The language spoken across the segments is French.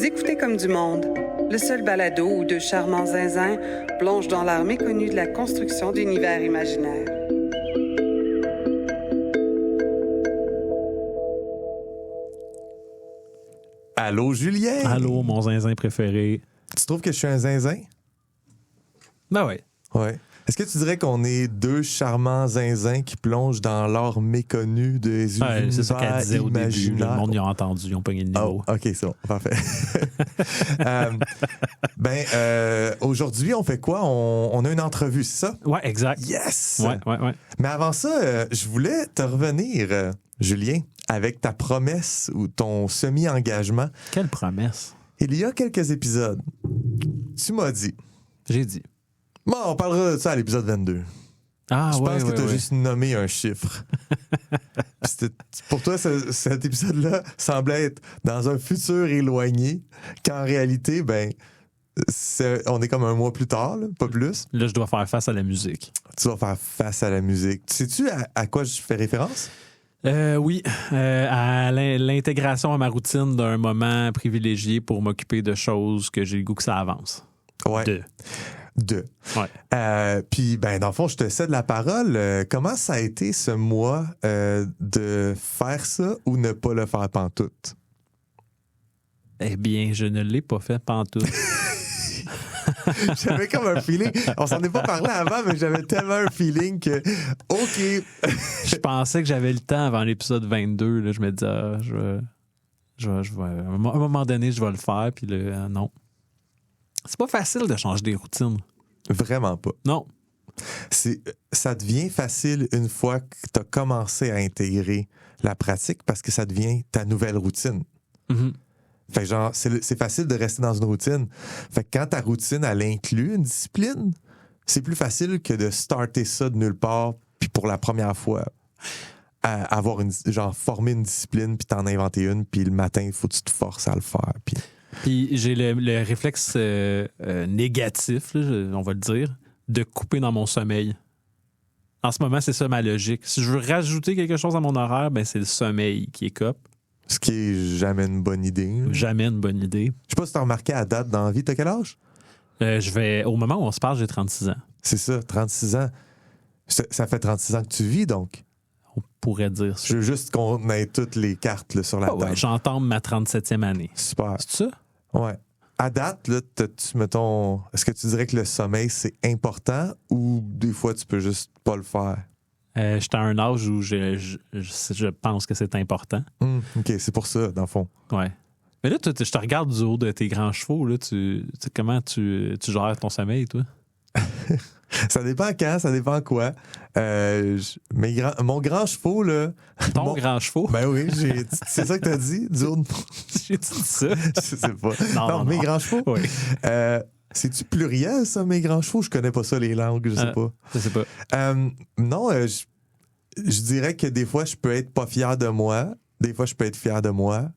Vous écoutez Comme du monde, le seul balado où deux charmants zinzins plongent dans l'art méconnu de la construction d'univers imaginaires. Allô, Julien? Allô, mon zinzin préféré. Tu trouves que je suis un zinzin? Ben ouais. Ouais. Est-ce que tu dirais qu'on est deux charmants zinzins qui plongent dans l'art méconnu des univers C'est ça qu'elle disait au début. imaginaires? Le monde y a entendu, ils ont pogné le niveau. Oh, OK, c'est bon. Parfait. Aujourd'hui, on fait quoi? On a une entrevue, c'est ça? Ouais, exact. Yes! Ouais. Mais avant ça, je voulais te revenir, Julien, avec ta promesse ou ton semi-engagement. Quelle promesse. Il y a quelques épisodes, tu m'as dit... J'ai dit. Bon, on parlera de ça à l'épisode 22. Ah, Je ouais, pense que tu as ouais. juste nommé un chiffre. Pour toi, cet épisode-là semblait être dans un futur éloigné, qu'en réalité, on est comme un mois plus tard, là, pas plus. Là, je dois faire face à la musique. Tu vas faire face à la musique. Sais-tu à quoi je fais référence? Oui, à l'intégration à ma routine d'un moment privilégié pour m'occuper de choses que j'ai le goût que ça avance. Ouais. Deux. Ouais. Puis, dans le fond, je te cède la parole. Comment ça a été ce mois de faire ça ou ne pas le faire pantoute? Eh bien, je ne l'ai pas fait pantoute. J'avais comme un feeling. On s'en est pas parlé avant, mais j'avais tellement un feeling que, OK. Je pensais que j'avais le temps avant l'épisode 22. Là, je me disais, à un moment donné, je vais le faire. Puis là, non. C'est pas facile de changer des routines. Vraiment pas. Non. Ça devient facile une fois que tu as commencé à intégrer la pratique parce que ça devient ta nouvelle routine. Mm-hmm. Fait que genre, c'est facile de rester dans une routine. Fait que quand ta routine, elle inclut une discipline, c'est plus facile que de starter ça de nulle part, puis pour la première fois, avoir former une discipline, puis t'en inventer une, puis le matin, il faut que tu te forces à le faire. Puis j'ai le réflexe négatif, là, on va le dire, de couper dans mon sommeil. En ce moment, c'est ça ma logique. Si je veux rajouter quelque chose à mon horaire, c'est le sommeil qui est cop. Ce qui est jamais une bonne idée. Jamais une bonne idée. Je sais pas si t'as remarqué à date dans la vie, t'as quel âge? Au moment où on se parle, j'ai 36 ans. C'est ça, 36 ans. Ça fait 36 ans que tu vis, donc. On pourrait dire ça. Je veux juste qu'on ait toutes les cartes là, sur la table. Ouais, j'entends ma 37e année. Super. C'est ça? Ouais. À date, là, est-ce que tu dirais que le sommeil, c'est important ou des fois, tu peux juste pas le faire? J'étais à un âge où je pense que c'est important. OK, c'est pour ça, dans le fond. Ouais. Mais là, je te regarde du haut de tes grands chevaux. Là, comment tu gères ton sommeil, toi? Ça dépend quand, ça dépend quoi. Mon grand chevaux, là... Ton grand chevaux? Ben oui, c'est ça que t'as dit, du haut de... J'ai dit ça? Je sais pas. Non. Mes grands chevaux? Oui. C'est-tu pluriel, ça, mes grands chevaux? Je connais pas ça, les langues, je sais pas. Je sais pas. Non, je dirais que des fois, je peux être pas fier de moi. Des fois, je peux être fier de moi.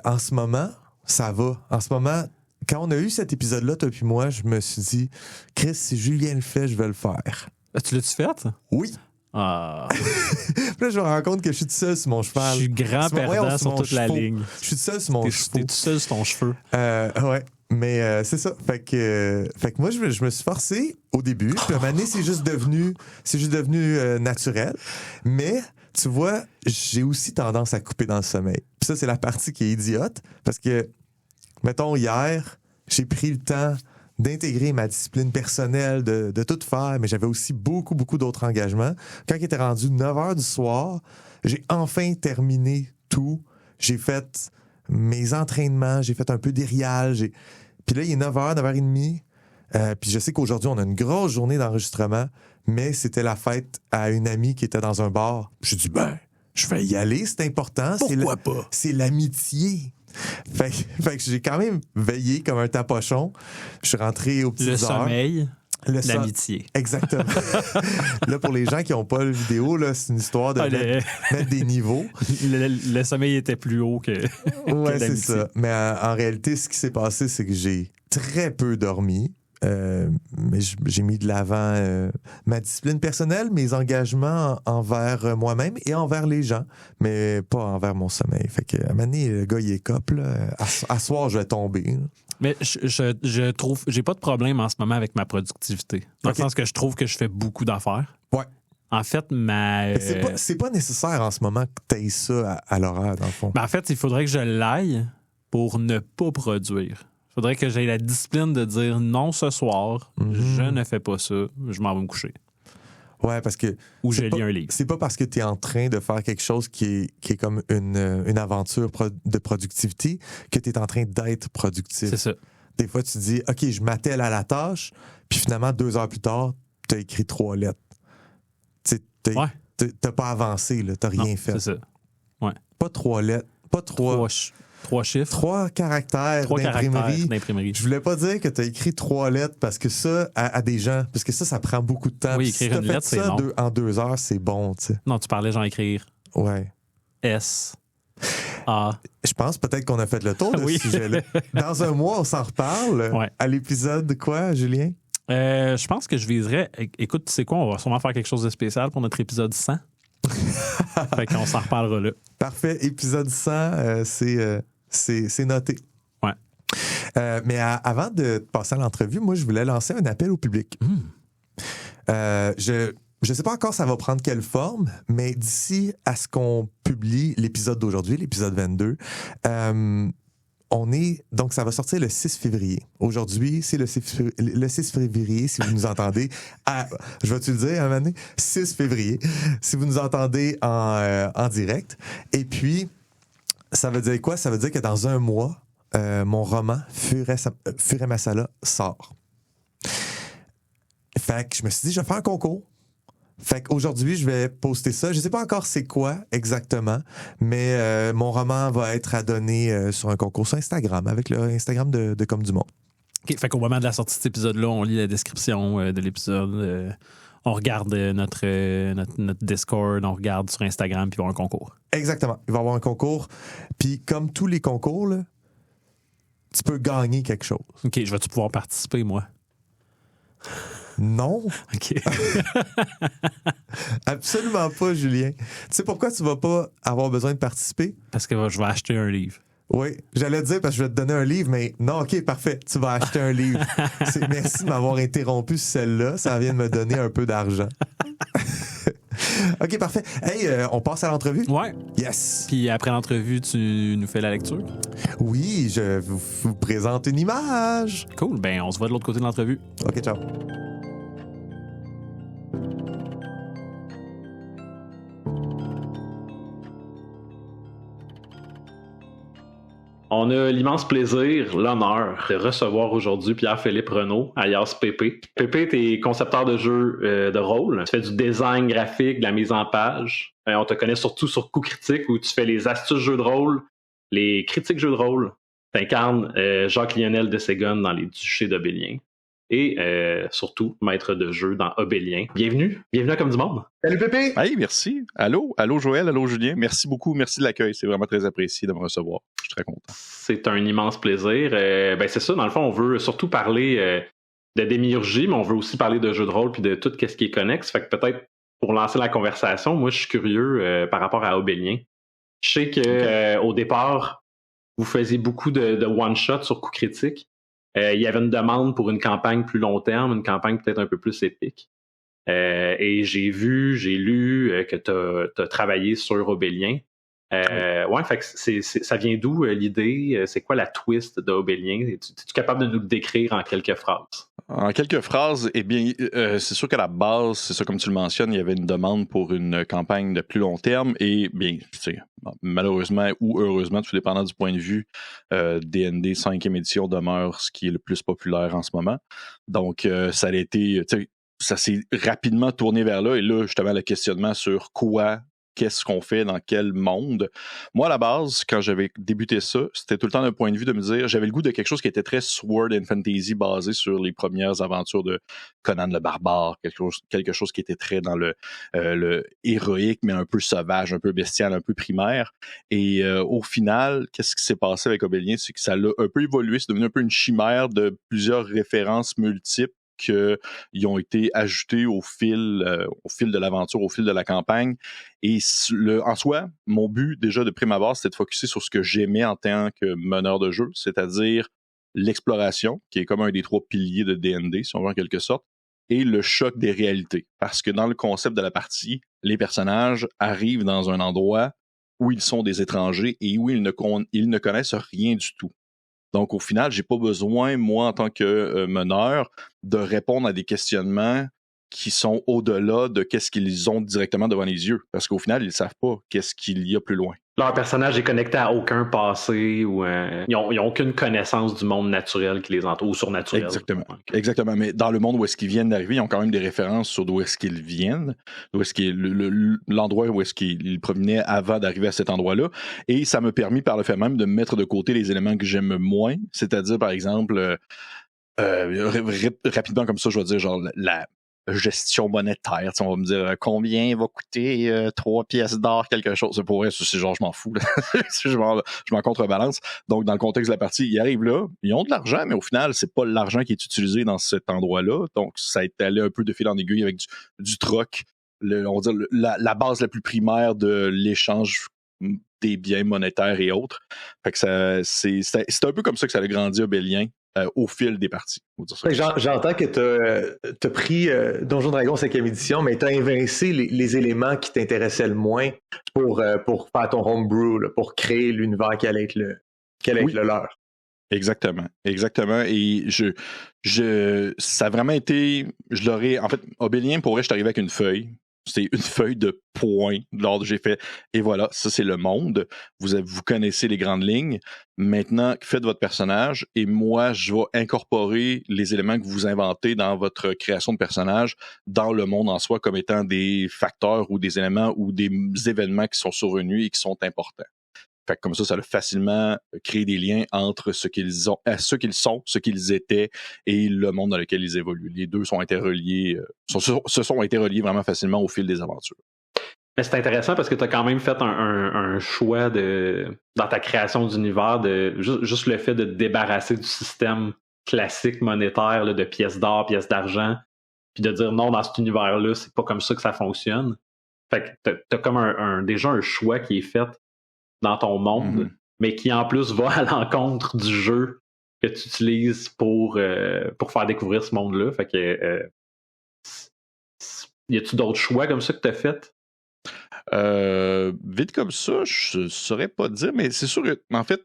En ce moment, ça va. En ce moment, quand on a eu cet épisode-là, toi puis moi, je me suis dit, Chris, si Julien le fait, je vais le faire. Tu l'as-tu fait? Oui. Ah. Puis là, je me rends compte que je suis tout seul sur mon cheval. Je suis grand perdant sur toute la ligne. Je suis tout seul sur mon chevaux. T'es tout seul sur ton cheveu. Ouais. Mais c'est ça. Fait que moi, je me suis forcé au début. Puis à un moment donné, c'est juste devenu naturel. Mais tu vois, j'ai aussi tendance à couper dans le sommeil. Puis ça, c'est la partie qui est idiote. Parce que, mettons, hier, j'ai pris le temps d'intégrer ma discipline personnelle, de tout faire, mais j'avais aussi beaucoup, beaucoup d'autres engagements. Quand il était rendu 9 h du soir, j'ai enfin terminé tout. J'ai fait mes entraînements, j'ai fait un peu d'irial. Puis là, il est 9 h, 9 h 30. Puis je sais qu'aujourd'hui, on a une grosse journée d'enregistrement, mais c'était la fête à une amie qui était dans un bar. J'ai dit, je vais y aller, c'est important. Pourquoi pas? C'est l'amitié. Fait que j'ai quand même veillé comme un tapochon. Je suis rentré aux petites heures. Sommeil, l'amitié. Exactement. Là, pour les gens qui n'ont pas le vidéo, là, c'est une histoire de mettre des niveaux. Le sommeil était plus haut que ouais, que c'est ça. Mais en réalité, ce qui s'est passé, c'est que j'ai très peu dormi. mais j'ai mis de l'avant ma discipline personnelle, mes engagements envers moi-même et envers les gens, mais pas envers mon sommeil. Fait que, à un moment donné, le gars, il est cop, là. À soir, je vais tomber. Là. Mais je trouve, j'ai pas de problème en ce moment avec ma productivité. Dans le sens que je trouve que je fais beaucoup d'affaires. Ouais. En fait, c'est pas nécessaire en ce moment que tu aies ça à l'horaire, dans le fond. En fait, il faudrait que je l'aille pour ne pas produire. Il faudrait que j'aie la discipline de dire non ce soir, je ne fais pas ça, je m'en vais me coucher. Ouais, parce que. Ou j'ai lu un livre. C'est pas parce que tu es en train de faire quelque chose qui est comme une aventure de productivité que tu es en train d'être productif. C'est ça. Des fois, tu dis, OK, je m'attelle à la tâche, puis finalement, 2 heures plus tard, tu as écrit 3 lettres. T'as pas avancé, là, t'as rien fait. C'est ça. Ouais. Pas 3 lettres, pas 3 chiffres. 3 caractères d'imprimerie. Je voulais pas dire que tu as écrit 3 lettres parce que ça, à des gens, parce que ça prend beaucoup de temps. Oui, écrire une lettre, c'est long. En 2 heures, c'est bon, tu sais. Non, tu parlais genre écrire. Ouais. S. A. Je pense peut-être qu'on a fait le tour de ce sujet-là. Dans un mois, on s'en reparle. Ouais. À l'épisode de quoi, Julien? Je pense que je viserais. Écoute, tu sais quoi, on va sûrement faire quelque chose de spécial pour notre épisode 100. Fait qu'on s'en reparlera là. Parfait. Épisode 100, c'est noté. Ouais. Mais avant de passer à l'entrevue, moi, je voulais lancer un appel au public. Je ne sais pas encore ça va prendre quelle forme, mais d'ici à ce qu'on publie l'épisode d'aujourd'hui, l'épisode 22, donc ça va sortir le 6 février. Aujourd'hui, c'est le 6 février, si vous nous entendez. Je vais-tu le dire, un moment donné? 6 février, si vous nous entendez en direct. Et puis, ça veut dire quoi? Ça veut dire que dans un mois, mon roman Furet Masala sort. Fait que je me suis dit, je vais faire un concours. Fait qu'aujourd'hui, je vais poster ça. Je sais pas encore c'est quoi exactement, mais mon roman va être à donner sur un concours sur Instagram, avec le Instagram de Comme du Monde. OK, fait qu'au moment de la sortie de cet épisode-là, on lit la description de l'épisode, on regarde notre Discord, on regarde sur Instagram, puis il va y avoir un concours. Exactement. Il va y avoir un concours. Puis comme tous les concours, là, tu peux gagner quelque chose. OK, je vais-tu pouvoir participer, moi? Non. OK. Absolument pas, Julien. Tu sais pourquoi tu vas pas avoir besoin de participer? Parce que je vais acheter un livre. Oui, j'allais te dire parce que je vais te donner un livre, mais non, OK, parfait, tu vas acheter un livre. Merci de m'avoir interrompu sur celle-là, ça vient de me donner un peu d'argent. OK, parfait. Hey, on passe à l'entrevue? Ouais. Yes. Puis après l'entrevue, tu nous fais la lecture? Oui, je vous présente une image. Cool, ben on se voit de l'autre côté de l'entrevue. OK, ciao. On a l'immense plaisir, l'honneur de recevoir aujourd'hui Pierre-Philippe Renaud, alias Pépé. Pépé, t'es concepteur de jeux de rôle. Tu fais du design graphique, de la mise en page. On te connaît surtout sur Coup Critique, où tu fais les astuces jeux de rôle, les critiques jeux de rôle. T'incarnes Jacques-Lionel de Ségonne dans Les Duchés d'Obélien. Et surtout, maître de jeu dans Obélien. Bienvenue à Comme du Monde. Salut Pépé! Hey, merci. Allô Joël, allô Julien. Merci beaucoup, merci de l'accueil. C'est vraiment très apprécié de me recevoir. Je suis très content. C'est un immense plaisir. C'est ça, dans le fond, on veut surtout parler de démiurgie, mais on veut aussi parler de jeux de rôle puis de tout ce qui est connexe. Fait que peut-être, pour lancer la conversation, moi, je suis curieux par rapport à Obélien. Je sais que au départ, vous faisiez beaucoup de one-shot sur Coup Critique. Il y avait une demande pour une campagne plus long terme, une campagne peut-être un peu plus épique. Et j'ai lu que tu as travaillé sur Obélien. Fait que ça vient d'où l'idée? C'est quoi la twist d'Obélien? Es-tu capable de nous le décrire en quelques phrases? En quelques phrases, eh bien, c'est sûr qu'à la base, c'est ça, comme tu le mentionnes, il y avait une demande pour une campagne de plus long terme et, bien, tu sais, malheureusement ou heureusement, tout dépendant du point de vue, D&D 5e édition demeure ce qui est le plus populaire en ce moment. Donc, ça a été, tu sais, ça s'est rapidement tourné vers là et là, justement, le questionnement sur quoi qu'est-ce qu'on fait dans quel monde. Moi, à la base, quand j'avais débuté ça, c'était tout le temps d'un point de vue de me dire, j'avais le goût de quelque chose qui était très sword and fantasy, basé sur les premières aventures de Conan le Barbare, quelque chose qui était très dans le héroïque, mais un peu sauvage, un peu bestial, un peu primaire. Et au final, qu'est-ce qui s'est passé avec Obélien? C'est que ça l'a un peu évolué, c'est devenu un peu une chimère de plusieurs références multiples qui ont été ajoutés au fil de l'aventure, au fil de la campagne. Et en soi, mon but, déjà de prime abord, c'était de focusser sur ce que j'aimais en tant que meneur de jeu, c'est-à-dire l'exploration, qui est comme un des 3 piliers de D&D, si on veut en quelque sorte, et le choc des réalités. Parce que dans le concept de la partie, les personnages arrivent dans un endroit où ils sont des étrangers et où ils ne connaissent rien du tout. Donc, au final, j'ai pas besoin, moi, en tant que meneur, de répondre à des questionnements qui sont au-delà de qu'est-ce qu'ils ont directement devant les yeux. Parce qu'au final, ils savent pas qu'est-ce qu'il y a plus loin. Leur personnage est connecté à aucun passé ou ils ont aucune connaissance du monde naturel qui les entoure ou surnaturel. Exactement. Exactement. Mais dans le monde où est-ce qu'ils viennent d'arriver, ils ont quand même des références sur d'où est-ce qu'ils viennent, d'où est-ce qu'il l'endroit où est-ce qu'ils provenaient avant d'arriver à cet endroit-là. Et ça m'a permis par le fait même de mettre de côté les éléments que j'aime moins. C'est-à-dire, par exemple, rapidement comme ça, je vais dire genre la gestion monétaire. On va me dire combien va coûter 3 pièces d'or, quelque chose. Pour vrai, c'est genre je m'en fous. je m'en contrebalance. Donc, dans le contexte de la partie, ils arrivent là, ils ont de l'argent, mais au final, c'est pas l'argent qui est utilisé dans cet endroit-là. Donc, ça a été allé un peu de fil en aiguille avec du troc. On va dire la base la plus primaire de l'échange des biens monétaires et autres. Fait que c'est un peu comme ça que ça a grandi Obélien. Au fil des parties. J'entends que tu as pris Donjon Dragon 5e édition, mais tu as invincé les éléments qui t'intéressaient le moins pour faire ton homebrew, là, pour créer l'univers qui allait être le leur. Exactement. Et ça a vraiment été, en fait, Obélien, pour vrai, je suis arrivé avec une feuille. C'est une feuille de points. Lors j'ai fait, et voilà, ça c'est le monde. Vous connaissez les grandes lignes. Maintenant, faites votre personnage et moi, je vais incorporer les éléments que vous inventez dans votre création de personnage dans le monde en soi comme étant des facteurs ou des éléments ou des événements qui sont survenus et qui sont importants. Fait que comme ça a facilement créé des liens entre ce qu'ils sont, ce qu'ils étaient et le monde dans lequel ils évoluent. Les deux sont interreliés, se sont interreliés vraiment facilement au fil des aventures. Mais c'est intéressant parce que tu as quand même fait un choix dans ta création d'univers de juste le fait de te débarrasser du système classique monétaire là, de pièces d'or, pièces d'argent, puis de dire non, dans cet univers-là, c'est pas comme ça que ça fonctionne. Fait que t'as comme déjà un choix qui est fait dans ton monde, mais qui en plus va à l'encontre du jeu que tu utilises pour faire découvrir ce monde-là. Fait que y a-tu d'autres choix comme ça que tu as fait? Vite comme ça, je saurais pas dire, mais c'est sûr que, en fait,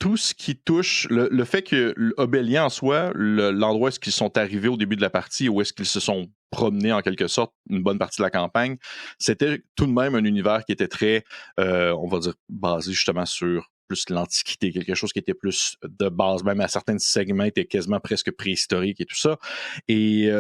tout ce qui touche, le fait que Obélien en soi, l'endroit où est-ce qu'ils sont arrivés au début de la partie, où est-ce qu'ils se sont promenés en quelque sorte une bonne partie de la campagne, c'était tout de même un univers qui était très, on va dire, basé justement sur plus l'Antiquité, quelque chose qui était plus de base, même à certains segments était quasiment presque préhistorique et tout ça. Et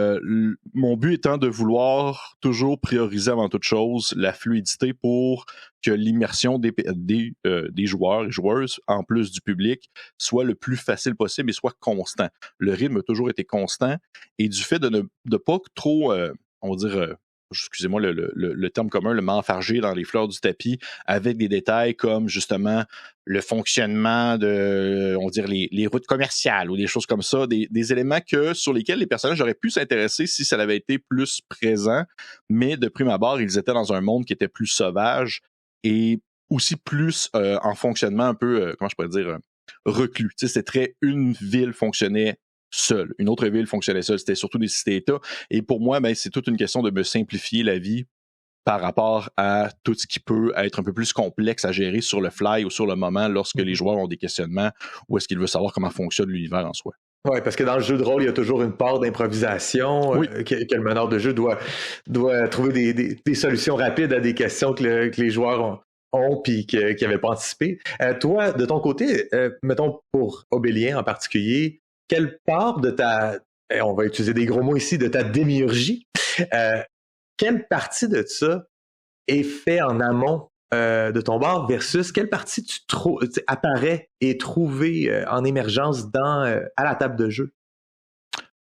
mon but étant de vouloir toujours prioriser avant toute chose la fluidité pour que l'immersion des joueurs et joueuses, en plus du public, soit le plus facile possible et soit constant. Le rythme a toujours été constant et du fait de ne pas trop, on va dire, excusez-moi le terme commun, le m'enfarger dans les fleurs du tapis avec des détails comme justement le fonctionnement de, on va dire, les routes commerciales ou des choses comme ça, des éléments sur lesquels les personnages auraient pu s'intéresser si ça avait été plus présent, mais de prime abord, ils étaient dans un monde qui était plus sauvage et aussi plus en fonctionnement un peu, comment je pourrais dire, reclus. Tu sais, une ville fonctionnait seule. Une autre ville fonctionnait seule. C'était surtout des cités-États. Et pour moi, c'est toute une question de me simplifier la vie par rapport à tout ce qui peut être un peu plus complexe à gérer sur le fly ou sur le moment lorsque les joueurs ont des questionnements ou est-ce qu'ils veulent savoir comment fonctionne l'univers en soi. Oui, parce que dans le jeu de rôle, il y a toujours une part d'improvisation, oui. Que le meneur de jeu doit trouver des solutions rapides à des questions que les joueurs ont puis qui n'avaient pas anticipé. Toi, de ton côté, mettons pour Obélien en particulier, quelle part de on va utiliser des gros mots ici, de ta démiurgie, quelle partie de ça est fait en amont de ton bord versus quelle partie apparaît et est trouvée en émergence à la table de jeu?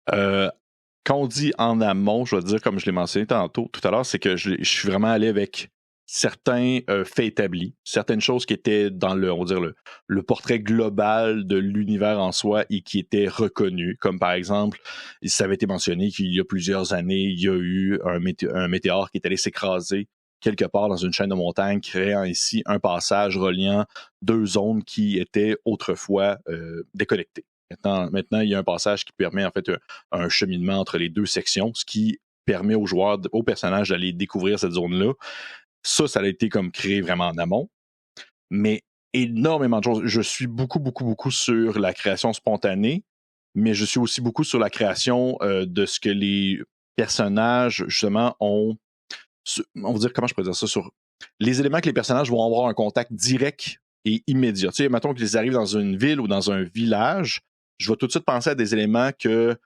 Quand on dit en amont, je vais dire, comme je l'ai mentionné tout à l'heure, c'est que je suis vraiment allé avec certains faits établis, certaines choses qui étaient dans le portrait global de l'univers en soi et qui étaient reconnues, comme par exemple, ça avait été mentionné qu'il y a plusieurs années, il y a eu un météore qui est allé s'écraser quelque part dans une chaîne de montagnes, créant ici un passage reliant deux zones qui étaient autrefois déconnectées. Maintenant, il y a un passage qui permet en fait un cheminement entre les deux sections, ce qui permet aux personnages d'aller découvrir cette zone-là. Ça a été comme créé vraiment en amont. Mais énormément de choses. Je suis beaucoup, beaucoup, beaucoup sur la création spontanée, mais je suis aussi beaucoup sur la création de ce que les personnages, justement, on va dire, comment je pourrais dire ça, sur les éléments que les personnages vont avoir un contact direct et immédiat. Tu sais, mettons qu'ils arrivent dans une ville ou dans un village, je vais tout de suite penser à des éléments que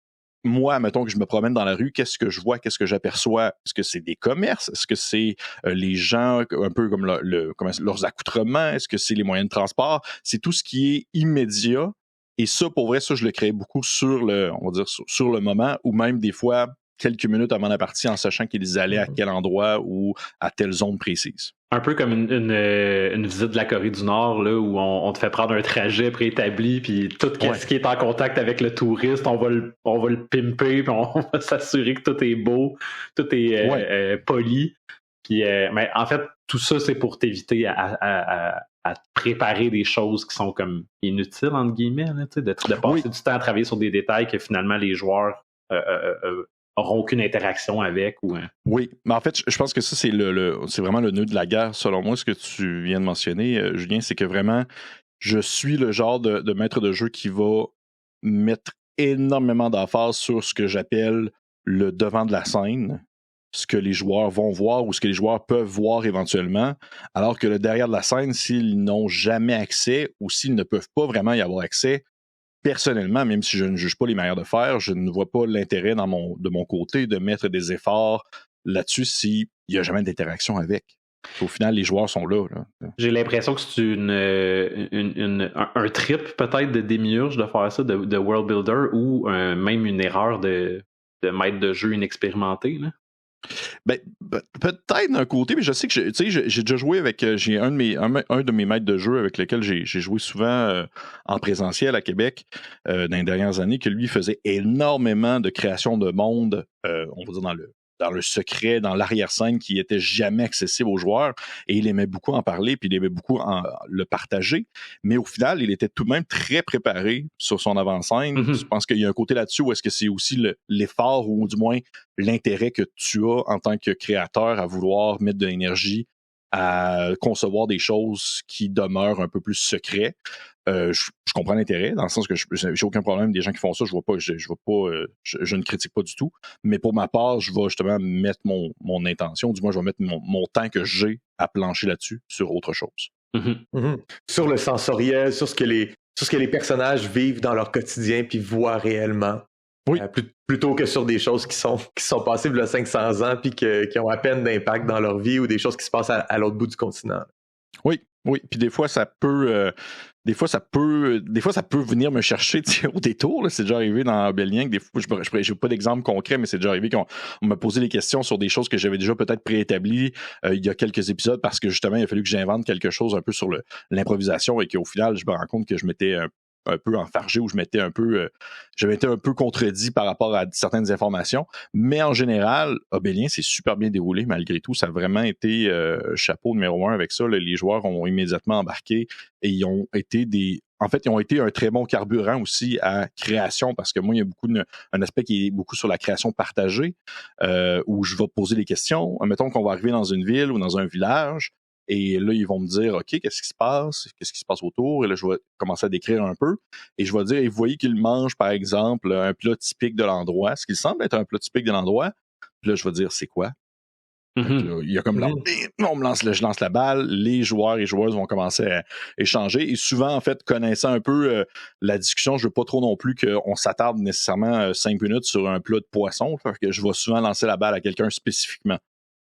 moi, mettons que je me promène dans la rue, qu'est-ce que je vois, qu'est-ce que j'aperçois? Est-ce que c'est des commerces? Est-ce que c'est les gens, un peu comme leurs accoutrements? Est-ce que c'est les moyens de transport? C'est tout ce qui est immédiat. Et ça, pour vrai, ça, je le crée beaucoup sur le moment, ou même des fois, quelques minutes avant la partie, en sachant qu'ils allaient à quel endroit ou à telle zone précise. Un peu comme une visite de la Corée du Nord, là, où on te fait prendre un trajet préétabli, puis tout ce qui est en contact avec le touriste, on va le pimper, puis on va s'assurer que tout est beau, tout est poli. Puis, mais en fait, tout ça, c'est pour t'éviter à préparer des choses qui sont comme inutiles, entre guillemets, là, de passer du temps à travailler sur des détails que finalement les joueurs auront aucune interaction avec. Oui, mais en fait, je pense que ça, c'est c'est vraiment le nœud de la guerre, selon moi, ce que tu viens de mentionner, Julien, c'est que vraiment, je suis le genre de maître de jeu qui va mettre énormément d'emphase sur ce que j'appelle le devant de la scène, ce que les joueurs vont voir ou ce que les joueurs peuvent voir éventuellement, alors que le derrière de la scène, s'ils n'ont jamais accès ou s'ils ne peuvent pas vraiment y avoir accès, personnellement, même si je ne juge pas les manières de faire, je ne vois pas l'intérêt de mon côté de mettre des efforts là-dessus s'il n'y a jamais d'interaction avec. Au final, les joueurs sont là. J'ai l'impression que c'est un trip peut-être de démiurge de faire ça, de world builder, ou même une erreur de maître de jeu inexpérimenté, là. Ben, peut-être d'un côté, mais je sais que j'ai déjà joué avec j'ai un de mes maîtres de jeu avec lequel j'ai joué souvent en présentiel à Québec dans les dernières années, que lui faisait énormément de création de monde, on va dire dans le secret, dans l'arrière-scène qui était jamais accessible aux joueurs, et il aimait beaucoup en parler, puis il aimait beaucoup le partager, mais au final, il était tout de même très préparé sur son avant-scène. Je pense qu'il y a un côté là-dessus où est-ce que c'est aussi l'effort, ou du moins l'intérêt que tu as en tant que créateur à vouloir mettre de l'énergie à concevoir des choses qui demeurent un peu plus secrets. Je comprends l'intérêt, dans le sens que j'ai aucun problème des gens qui font ça, je ne critique pas du tout, mais pour ma part, je vais justement mettre mon intention, du moins je vais mettre mon temps que j'ai à plancher là-dessus sur autre chose. Sur le sensoriel, sur ce que les personnages vivent dans leur quotidien puis voient réellement. Oui. Plutôt que sur des choses qui sont passées il y a 500 ans puis qui ont à peine d'impact dans leur vie, ou des choses qui se passent à l'autre bout du continent. Oui. Puis des fois, ça peut venir me chercher au détour. Là. C'est déjà arrivé dans Obélien. Des fois, je n'ai pas d'exemple concret, mais c'est déjà arrivé qu'on m'a posé des questions sur des choses que j'avais déjà peut-être préétablies il y a quelques épisodes, parce que justement, il a fallu que j'invente quelque chose un peu sur l'improvisation, et qu'au final, je me rends compte que je m'étais un peu enfargé, ou j'avais été un peu contredit par rapport à certaines informations. Mais en général, Obélien s'est super bien déroulé malgré tout. Ça a vraiment été chapeau numéro 1 avec ça. Là. Les joueurs ont immédiatement embarqué, et ils ont été un très bon carburant aussi à création, parce que moi, il y a un aspect qui est beaucoup sur la création partagée, où je vais poser des questions. Mettons qu'on va arriver dans une ville ou dans un village, et là, ils vont me dire, OK, qu'est-ce qui se passe? Qu'est-ce qui se passe autour? Et là, je vais commencer à décrire un peu. Et je vais dire, et vous voyez qu'ils mangent, par exemple, un plat typique de l'endroit, ce qui semble être un plat typique de l'endroit. Puis là, je vais dire, c'est quoi? Là, il y a comme je lance la balle, les joueurs et joueuses vont commencer à échanger, et souvent, en fait, connaissant un peu la discussion, je veux pas trop non plus qu'on s'attarde nécessairement 5 minutes sur un plat de poisson, parce que je vais souvent lancer la balle à quelqu'un spécifiquement.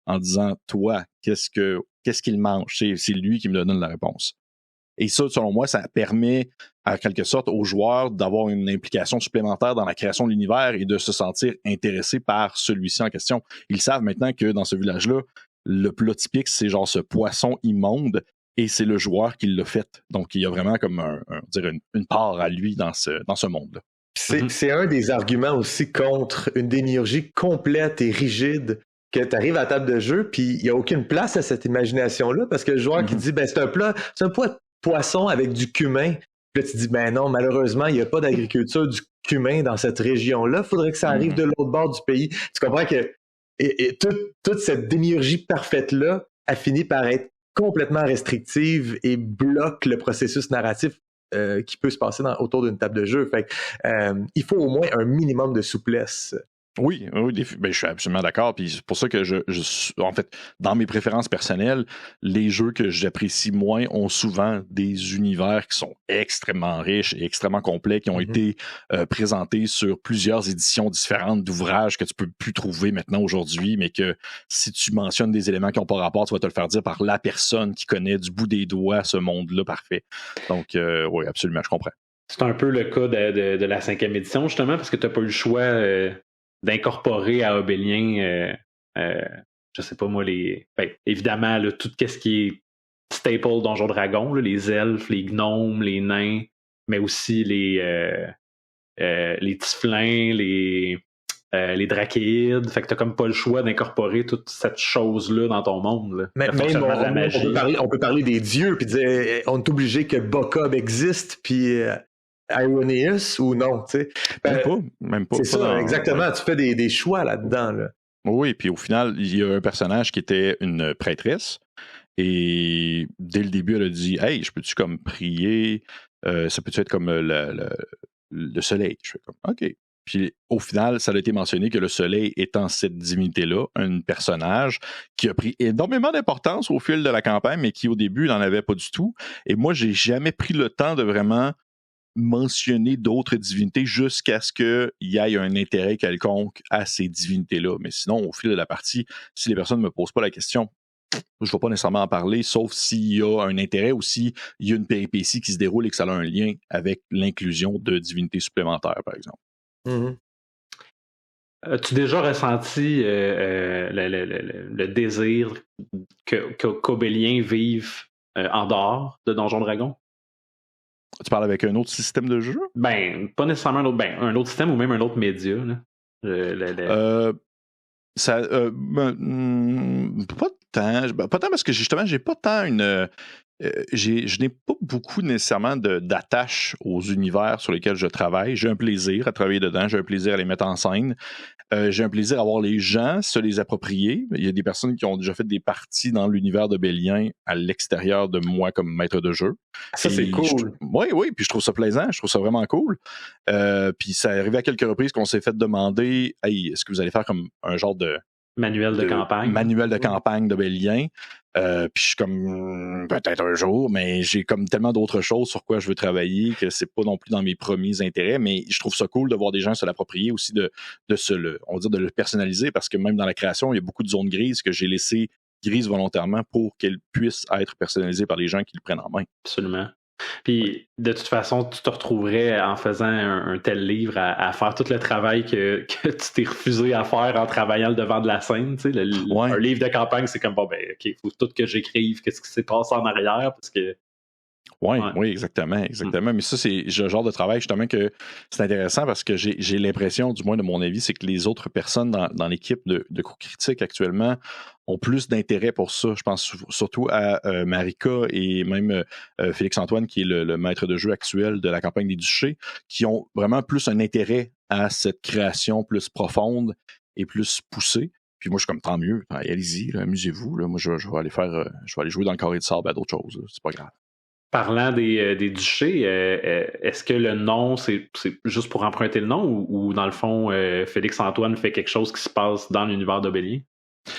en disant « Toi, qu'est-ce qu'il mange? » C'est lui qui me donne la réponse. Et ça, selon moi, ça permet, en quelque sorte, aux joueurs d'avoir une implication supplémentaire dans la création de l'univers et de se sentir intéressés par celui-ci en question. Ils savent maintenant que dans ce village-là, le plat typique, c'est genre ce poisson immonde et c'est le joueur qui l'a fait. Donc, il y a vraiment comme une part à lui dans ce monde-là. C'est un des arguments aussi contre une démiurgie complète et rigide, que tu arrives à la table de jeu, puis il n'y a aucune place à cette imagination-là, parce que le joueur qui dit, ben c'est un plat de poisson avec du cumin. Puis là, tu dis, ben non, malheureusement, il n'y a pas d'agriculture du cumin dans cette région-là. Il faudrait que ça arrive de l'autre bord du pays. Tu comprends que toute cette démiurgie parfaite-là a fini par être complètement restrictive et bloque le processus narratif qui peut se passer autour d'une table de jeu. Fait que, il faut au moins un minimum de souplesse. Oui, ben, je suis absolument d'accord. Puis c'est pour ça que en fait, dans mes préférences personnelles, les jeux que j'apprécie moins ont souvent des univers qui sont extrêmement riches et extrêmement complets, qui ont été présentés sur plusieurs éditions différentes d'ouvrages que tu peux plus trouver maintenant aujourd'hui, mais que si tu mentionnes des éléments qui n'ont pas rapport, tu vas te le faire dire par la personne qui connaît du bout des doigts ce monde-là parfait. Donc, oui, absolument, je comprends. C'est un peu le cas de la 5e édition, justement, parce que tu n'as pas eu le choix d'incorporer à Obélien, je sais pas moi, évidemment, là, tout ce qui est staple Donjon Dragon, là, les elfes, les gnomes, les nains, mais aussi les tieflins, les drachéides. Fait que t'as comme pas le choix d'incorporer toute cette chose-là dans ton monde. Là. Même on peut parler des dieux, puis dire, on est obligé que Bokob existe, puis... Ironeus ou non, tu sais. Même pas. C'est ça, exactement. Tu fais des choix là-dedans. Là. Oui, puis au final, il y a un personnage qui était une prêtresse et dès le début, elle a dit « Hey, je peux-tu comme prier? Ça peut-tu être comme le soleil? » Je fais comme « OK. » Puis au final, ça a été mentionné que le soleil étant cette divinité-là, un personnage qui a pris énormément d'importance au fil de la campagne, mais qui au début n'en avait pas du tout. Et moi, j'ai jamais pris le temps de vraiment mentionner d'autres divinités jusqu'à ce qu'il y ait un intérêt quelconque à ces divinités-là. Mais sinon, au fil de la partie, si les personnes ne me posent pas la question, je ne vais pas nécessairement en parler, sauf s'il y a un intérêt ou s'il y a une péripétie qui se déroule et que ça a un lien avec l'inclusion de divinités supplémentaires, par exemple. Mm-hmm. As-tu déjà ressenti le désir qu'Obélien vive en dehors de Donjon Dragon? Tu parles avec un autre système de jeu? Ben, pas nécessairement un autre système ou même un autre média. Là. Pas tant parce que justement, j'ai pas tant je n'ai pas beaucoup nécessairement d'attache aux univers sur lesquels je travaille. J'ai un plaisir à travailler dedans, j'ai un plaisir à les mettre en scène. J'ai un plaisir à voir les gens se les approprier. Il y a des personnes qui ont déjà fait des parties dans l'univers d'Obélien à l'extérieur de moi comme maître de jeu. Ça, c'est cool. Oui, puis je trouve ça plaisant, je trouve ça vraiment cool. Puis ça est arrivé à quelques reprises qu'on s'est fait demander « Hey, est-ce que vous allez faire comme un genre de manuel de campagne. Manuel de campagne d'Obélien. Puis je suis comme, peut-être un jour, mais j'ai comme tellement d'autres choses sur quoi je veux travailler que c'est pas non plus dans mes premiers intérêts, mais je trouve ça cool de voir des gens se l'approprier aussi, de le personnaliser, parce que même dans la création, il y a beaucoup de zones grises que j'ai laissées grises volontairement pour qu'elles puissent être personnalisées par les gens qui le prennent en main. Absolument. Puis, de toute façon, tu te retrouverais en faisant un tel livre à faire tout le travail que tu t'es refusé à faire en travaillant le devant de la scène. Tu sais, un livre de campagne, c'est comme, bon, ben, OK, il faut tout que j'écrive, qu'est-ce qui s'est passé en arrière, parce que... Oui, exactement. Mais ça, c'est le genre de travail, justement, que c'est intéressant parce que j'ai l'impression, du moins de mon avis, c'est que les autres personnes dans l'équipe de Coup Critique actuellement ont plus d'intérêt pour ça. Je pense surtout à Marika et même Félix-Antoine, qui est le maître de jeu actuel de la campagne des Duchés, qui ont vraiment plus un intérêt à cette création plus profonde et plus poussée. Puis moi, je suis comme, tant mieux, allez-y, là, amusez-vous. Là. Moi, je vais aller jouer dans le carré de sable à d'autres choses. Là. C'est pas grave. Parlant des duchés, est-ce que le nom, c'est juste pour emprunter le nom ou dans le fond, Félix-Antoine fait quelque chose qui se passe dans l'univers d'Obélien?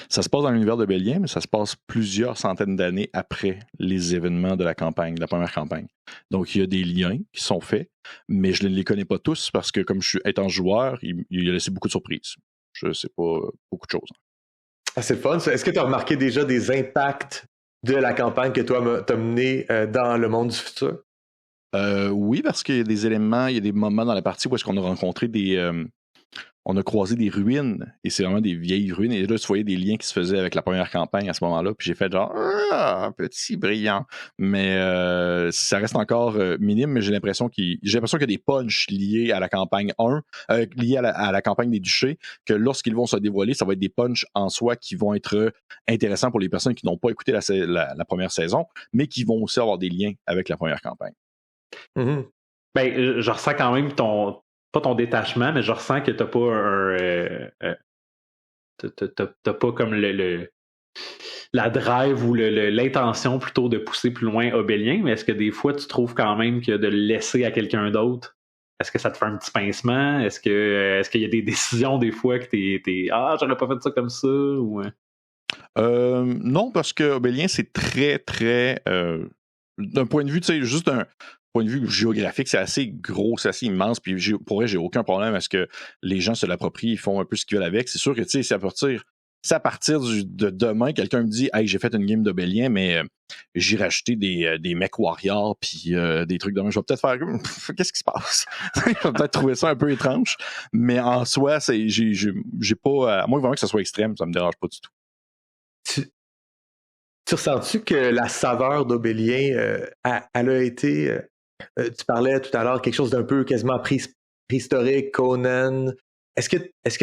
Ça se passe dans l'univers d'Obélien, mais ça se passe plusieurs centaines d'années après les événements de la première campagne. Donc, il y a des liens qui sont faits, mais je ne les connais pas tous parce que, comme je suis étant joueur, il a laissé beaucoup de surprises. Je ne sais pas beaucoup de choses. Ah, c'est le fun. Ça. Est-ce que tu as remarqué déjà des impacts de la campagne que toi t'as menée dans le monde du futur? Oui, parce qu'il y a des éléments, il y a des moments dans la partie où est-ce qu'on a rencontré on a croisé des ruines, et c'est vraiment des vieilles ruines, et là, tu voyais des liens qui se faisaient avec la première campagne à ce moment-là, puis j'ai fait genre, un petit brillant, mais ça reste encore minime, mais j'ai l'impression qu'il y a des punchs liés à la campagne 1, liés à la campagne des duchés, que lorsqu'ils vont se dévoiler, ça va être des punchs en soi qui vont être intéressants pour les personnes qui n'ont pas écouté la première saison, mais qui vont aussi avoir des liens avec la première campagne. Mm-hmm. Ben, je ressens quand même pas ton détachement, mais je ressens que t'as pas t'as pas comme la drive ou l'intention plutôt de pousser plus loin Obélien, mais est-ce que des fois tu trouves quand même que de le laisser à quelqu'un d'autre, est-ce que ça te fait un petit pincement? Est-ce qu'il y a des décisions des fois que t'es j'aurais pas fait ça comme ça? Ou... Non, parce que Obélien, c'est très, très... d'un point de vue, tu sais, juste un point de vue géographique, c'est assez gros, c'est assez immense, puis pour vrai, j'ai aucun problème à ce que les gens se l'approprient, ils font un peu ce qu'ils veulent avec. C'est sûr que, tu sais, c'est à partir de demain, quelqu'un me dit « Hey, j'ai fait une game d'Obélien, mais j'ai racheté des mecs warriors, puis des trucs de même. » Je vais peut-être faire « Qu'est-ce qui se passe? » Je vais peut-être trouver ça un peu étrange, mais en soi, j'ai pas... à moins vraiment que ça soit extrême, ça me dérange pas du tout. Tu ressens-tu que la saveur d'Obélien, elle a été... tu parlais tout à l'heure quelque chose d'un peu quasiment préhistorique, Conan. Est-ce que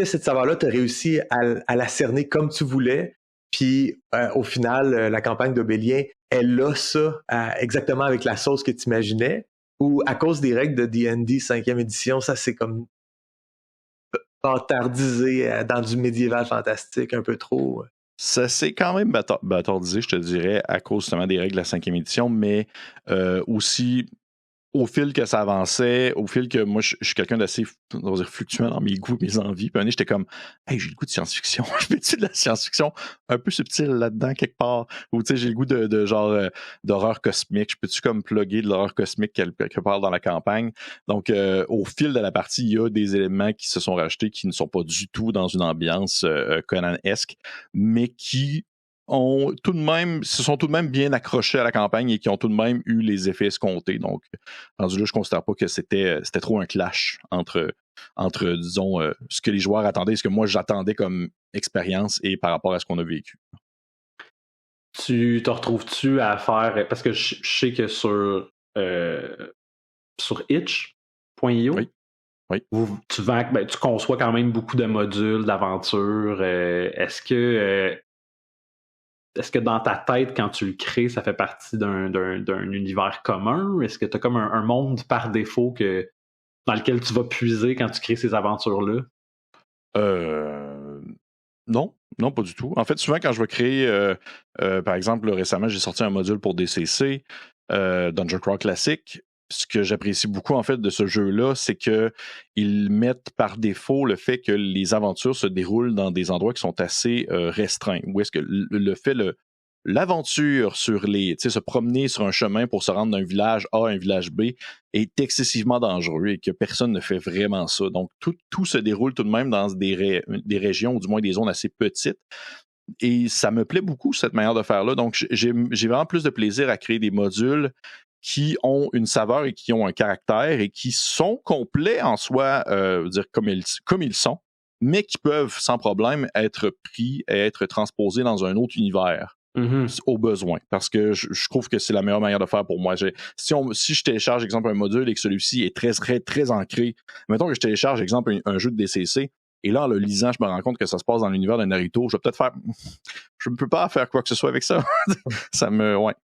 cette saveur-là, tu as réussi à la cerner comme tu voulais? Puis au final, la campagne d'Obélien, elle a ça exactement avec la sauce que tu imaginais? Ou à cause des règles de D&D 5e édition, ça c'est comme bâtardisé dans du médiéval fantastique un peu trop? Ça s'est quand même bâtardisé, je te dirais, à cause justement des règles de la 5e édition, mais aussi au fil que ça avançait, au fil que moi, je suis quelqu'un d'assez, on va dire, fluctuant dans mes goûts, mes envies. Puis un année, j'étais comme, hey, j'ai le goût de science-fiction. Je fais-tu de la science-fiction un peu subtile là-dedans, quelque part? Ou, tu sais, j'ai le goût de genre d'horreur cosmique. Je peux-tu comme plugger de l'horreur cosmique quelque part dans la campagne? Donc, au fil de la partie, il y a des éléments qui se sont rajoutés qui ne sont pas du tout dans une ambiance Conan-esque, mais qui se sont tout de même bien accrochés à la campagne et qui ont tout de même eu les effets escomptés. Donc, rendu là, je ne considère pas que c'était trop un clash entre disons, ce que les joueurs attendaient et ce que moi j'attendais comme expérience et par rapport à ce qu'on a vécu. Tu te retrouves-tu à faire... Parce que je sais que sur itch.io, oui. Tu conçois quand même beaucoup de modules d'aventure. Est-ce que dans ta tête, quand tu le crées, ça fait partie d'un univers commun? Est-ce que tu as comme un monde par défaut dans lequel tu vas puiser quand tu crées ces aventures-là? Non, pas du tout. En fait, souvent, quand je vais créer, par exemple, récemment, j'ai sorti un module pour DCC, Dungeon Crawl Classic. Ce que j'apprécie beaucoup, en fait, de ce jeu-là, c'est qu'ils mettent par défaut le fait que les aventures se déroulent dans des endroits qui sont assez restreints. Où est-ce que l'aventure sur se promener sur un chemin pour se rendre d'un village A à un village B est excessivement dangereux et que personne ne fait vraiment ça. Donc, tout se déroule tout de même dans des régions, ou du moins des zones assez petites. Et ça me plaît beaucoup, cette manière de faire-là. Donc, j'ai vraiment plus de plaisir à créer des modules qui ont une saveur et qui ont un caractère et qui sont complets en soi, dire comme ils sont, mais qui peuvent sans problème être pris et être transposés dans un autre univers. Au besoin, parce que je trouve que c'est la meilleure manière de faire pour moi. Si je télécharge, exemple, un module et que celui-ci est très, très, très ancré, mettons que je télécharge, exemple, un jeu de DCC, et là, en le lisant, je me rends compte que ça se passe dans l'univers de Naruto, je vais peut-être faire... Je ne peux pas faire quoi que ce soit avec ça. Ça me... Ouais.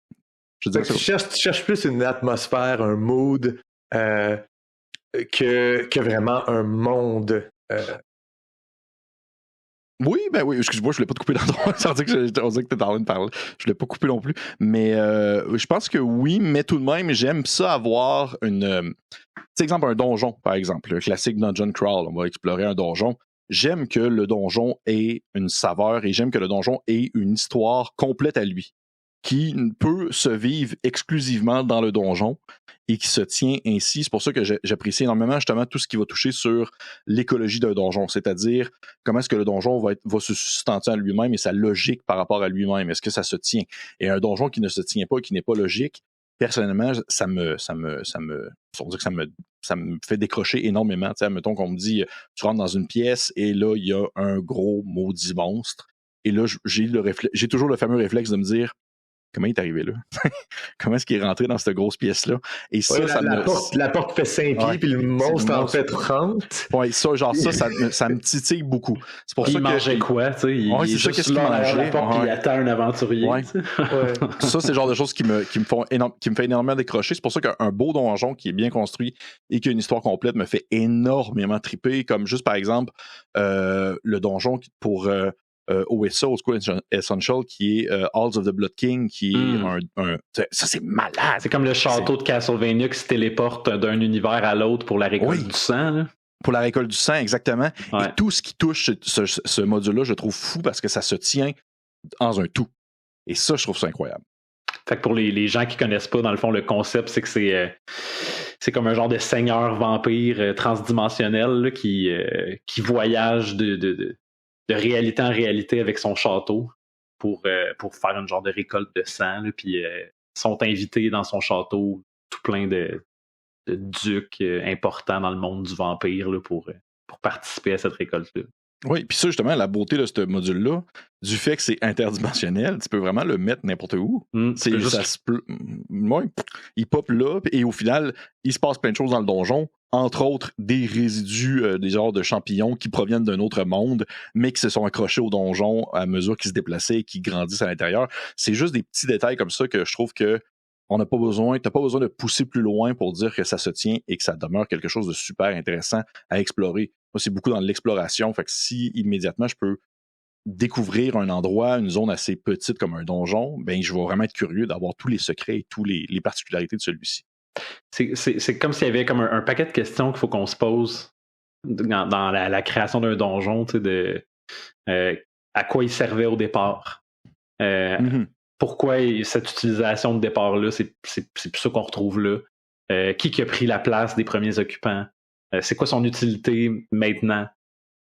Je veux dire tu cherches plus une atmosphère, un mood, que vraiment un monde... Oui, excuse-moi, je voulais pas te couper dans ton... On dirait que t'es en train de parler. Je voulais pas couper non plus. Mais je pense que oui, mais tout de même, j'aime ça avoir une... Tu sais, exemple, un donjon, par exemple. Le classique Dungeon Crawl, on va explorer un donjon. J'aime que le donjon ait une saveur et j'aime que le donjon ait une histoire complète à lui. qui peut se vivre exclusivement dans le donjon et qui se tient ainsi. C'est pour ça que j'apprécie énormément justement tout ce qui va toucher sur l'écologie d'un donjon, c'est-à-dire comment est-ce que le donjon va se sustenter à lui-même et sa logique par rapport à lui-même. Est-ce que ça se tient? Et un donjon qui ne se tient pas et qui n'est pas logique, personnellement, ça me fait décrocher énormément. Tu sais, mettons qu'on me dit, tu rentres dans une pièce et là, il y a un gros maudit monstre. Et là, j'ai toujours le fameux réflexe de me dire, comment il est arrivé là? Comment est-ce qu'il est rentré dans cette grosse pièce-là? Et ça, la porte fait 5 pieds, puis le monstre en fait 30. Ouais, ça me titille beaucoup. C'est pour ça que mangeait quoi, tu sais? Il est juste là derrière la porte, puis il attend un aventurier. Ouais. Ça, c'est le genre de choses qui me fait énormément décrocher. C'est pour ça qu'un beau donjon qui est bien construit et qui a une histoire complète me fait énormément triper. Comme juste, par exemple, le donjon pour... OSA, Old School Essential, qui est Halls of the Blood King, qui est ça, c'est malade! C'est comme le château de Castlevania qui se téléporte d'un univers à l'autre pour la récolte du sang, là. Pour la récolte du sang, exactement. Ouais. Et tout ce qui touche ce module-là, je trouve fou parce que ça se tient dans un tout. Et ça, je trouve ça incroyable. Fait que pour les gens qui connaissent pas, dans le fond, le concept, c'est que c'est comme un genre de seigneur vampire transdimensionnel là, qui voyage de réalité en réalité avec son château pour faire une genre de récolte de sang. Là, puis sont invités dans son château tout plein de ducs importants dans le monde du vampire là, pour participer à cette récolte-là. Oui, puis ça, justement, la beauté de ce module-là, du fait que c'est interdimensionnel, tu peux vraiment le mettre n'importe où. C'est juste... il pop là, et au final, il se passe plein de choses dans le donjon, entre autres des résidus, des genres de champignons qui proviennent d'un autre monde, mais qui se sont accrochés au donjon à mesure qu'ils se déplaçaient et qui grandissent à l'intérieur. C'est juste des petits détails comme ça que je trouve que t'as pas besoin de pousser plus loin pour dire que ça se tient et que ça demeure quelque chose de super intéressant à explorer. Moi, c'est beaucoup dans l'exploration. Fait que si immédiatement je peux découvrir un endroit, une zone assez petite comme un donjon, ben je vais vraiment être curieux d'avoir tous les secrets et toutes les particularités de celui-ci. C'est comme s'il y avait comme un paquet de questions qu'il faut qu'on se pose dans la création d'un donjon, tu sais, à quoi il servait au départ. Pourquoi cette utilisation de départ-là, c'est plus ça qu'on retrouve là. Qui a pris la place des premiers occupants? C'est quoi son utilité maintenant?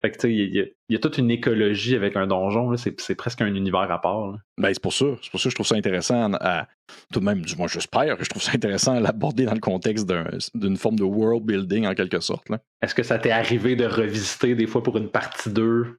Fait que tu sais, il y a toute une écologie avec un donjon, là, c'est presque un univers à part. Là. Ben, c'est pour ça que je trouve ça intéressant tout de même, du moins j'espère que je trouve ça intéressant à l'aborder dans le contexte d'une forme de world building en quelque sorte. Là. Est-ce que ça t'est arrivé de revisiter des fois pour une partie 2?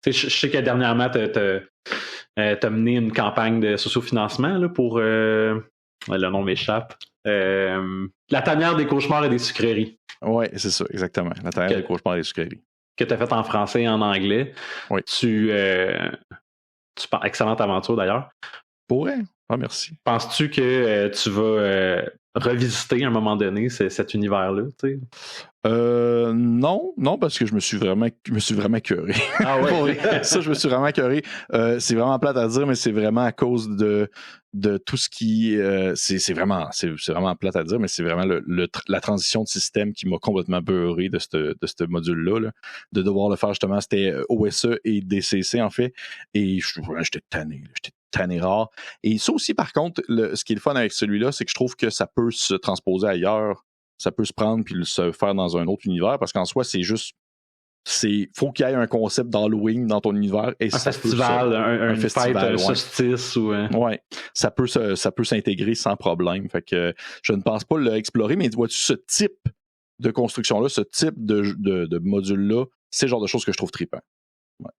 Tu sais, je sais que dernièrement t'as mené une campagne de sociofinancement là, pour le nom m'échappe. La tanière des cauchemars et des sucreries. Oui, c'est ça, exactement. La tanière des cauchemars et des sucreries. Que tu as fait en français et en anglais. Oui. Tu parles, excellente aventure d'ailleurs. Pourrait. Ah, merci. Penses-tu que tu vas revisiter à un moment donné cet univers-là? Tu sais? Non, parce que je me suis vraiment écœuré. Ah ouais. Ça, je me suis vraiment écœuré. C'est vraiment plate à dire, mais c'est vraiment à cause de tout ce qui... c'est vraiment plate à dire, mais c'est vraiment la transition de système qui m'a complètement beurré de ce module-là. Là. De devoir le faire justement, c'était OSE et DCC en fait. Et j'étais tanné rare. Et ça aussi, par contre, ce qui est le fun avec celui-là, c'est que je trouve que ça peut se transposer ailleurs. Ça peut se prendre puis se faire dans un autre univers parce qu'en soi, faut qu'il y ait un concept d'Halloween dans ton univers. Et un festival, un festival, fête, un solstice. Ouais, ça peut s'intégrer sans problème. Fait que je ne pense pas l'explorer, mais vois-tu ce type de construction-là, ce type de module-là, c'est le genre de choses que je trouve trippant. Ouais.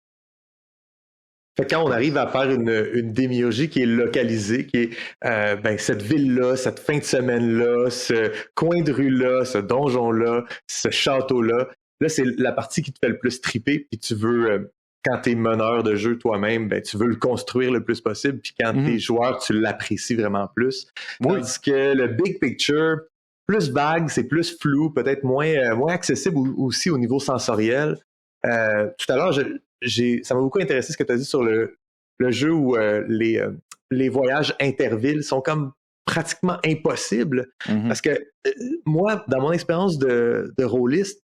Fait que quand on arrive à faire une démiurgie qui est localisée, qui est cette ville-là, cette fin de semaine-là, ce coin de rue-là, ce donjon-là, ce château-là, là, c'est la partie qui te fait le plus triper, puis tu veux, quand t'es meneur de jeu toi-même, ben tu veux le construire le plus possible, puis quand t'es joueur, tu l'apprécies vraiment plus. Oui. Tandis que le big picture, plus vague, c'est plus flou, peut-être moins accessible aussi au niveau sensoriel. Tout à l'heure, ça m'a beaucoup intéressé ce que tu as dit sur le jeu où les voyages intervilles sont comme pratiquement impossibles. Parce que moi, dans mon expérience de rôliste,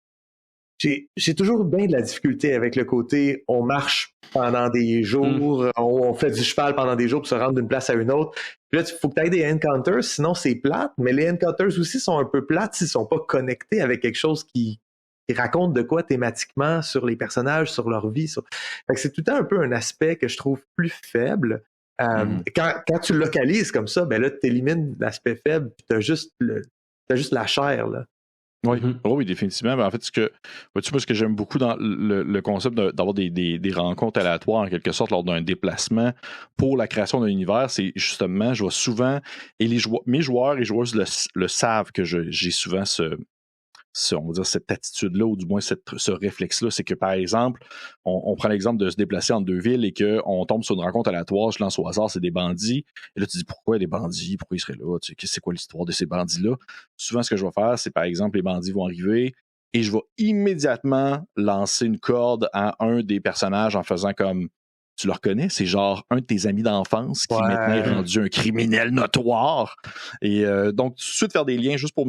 j'ai toujours bien de la difficulté avec le côté on marche pendant des jours, on fait du cheval pendant des jours pour se rendre d'une place à une autre. Puis là, il faut que tu aies des encounters, sinon c'est plate, mais les encounters aussi sont un peu plates s'ils sont pas connectés avec quelque chose qui raconte de quoi thématiquement sur les personnages, sur leur vie. Fait que c'est tout le temps un peu un aspect que je trouve plus faible. Quand tu le localises comme ça, ben là, tu élimines l'aspect faible, puis t'as juste la chair, là. Oui, oui, définitivement. Mais en fait, ce que j'aime beaucoup dans le concept d'avoir des rencontres aléatoires, en quelque sorte, lors d'un déplacement pour la création d'un univers, c'est justement, je vois souvent, et mes joueurs et joueuses le savent que j'ai souvent on va dire cette attitude-là, ou du moins ce réflexe-là, c'est que, par exemple, on prend l'exemple de se déplacer entre deux villes et qu'on tombe sur une rencontre aléatoire, je lance au hasard, c'est des bandits, et là, tu dis, pourquoi des bandits? Pourquoi ils seraient là? Tu sais, c'est quoi l'histoire de ces bandits-là? Souvent, ce que je vais faire, c'est, par exemple, les bandits vont arriver, et je vais immédiatement lancer une corde à un des personnages en faisant comme... Tu le reconnais, c'est genre un de tes amis d'enfance qui maintenant est rendu un criminel notoire. Et donc, tout de suite faire des liens juste pour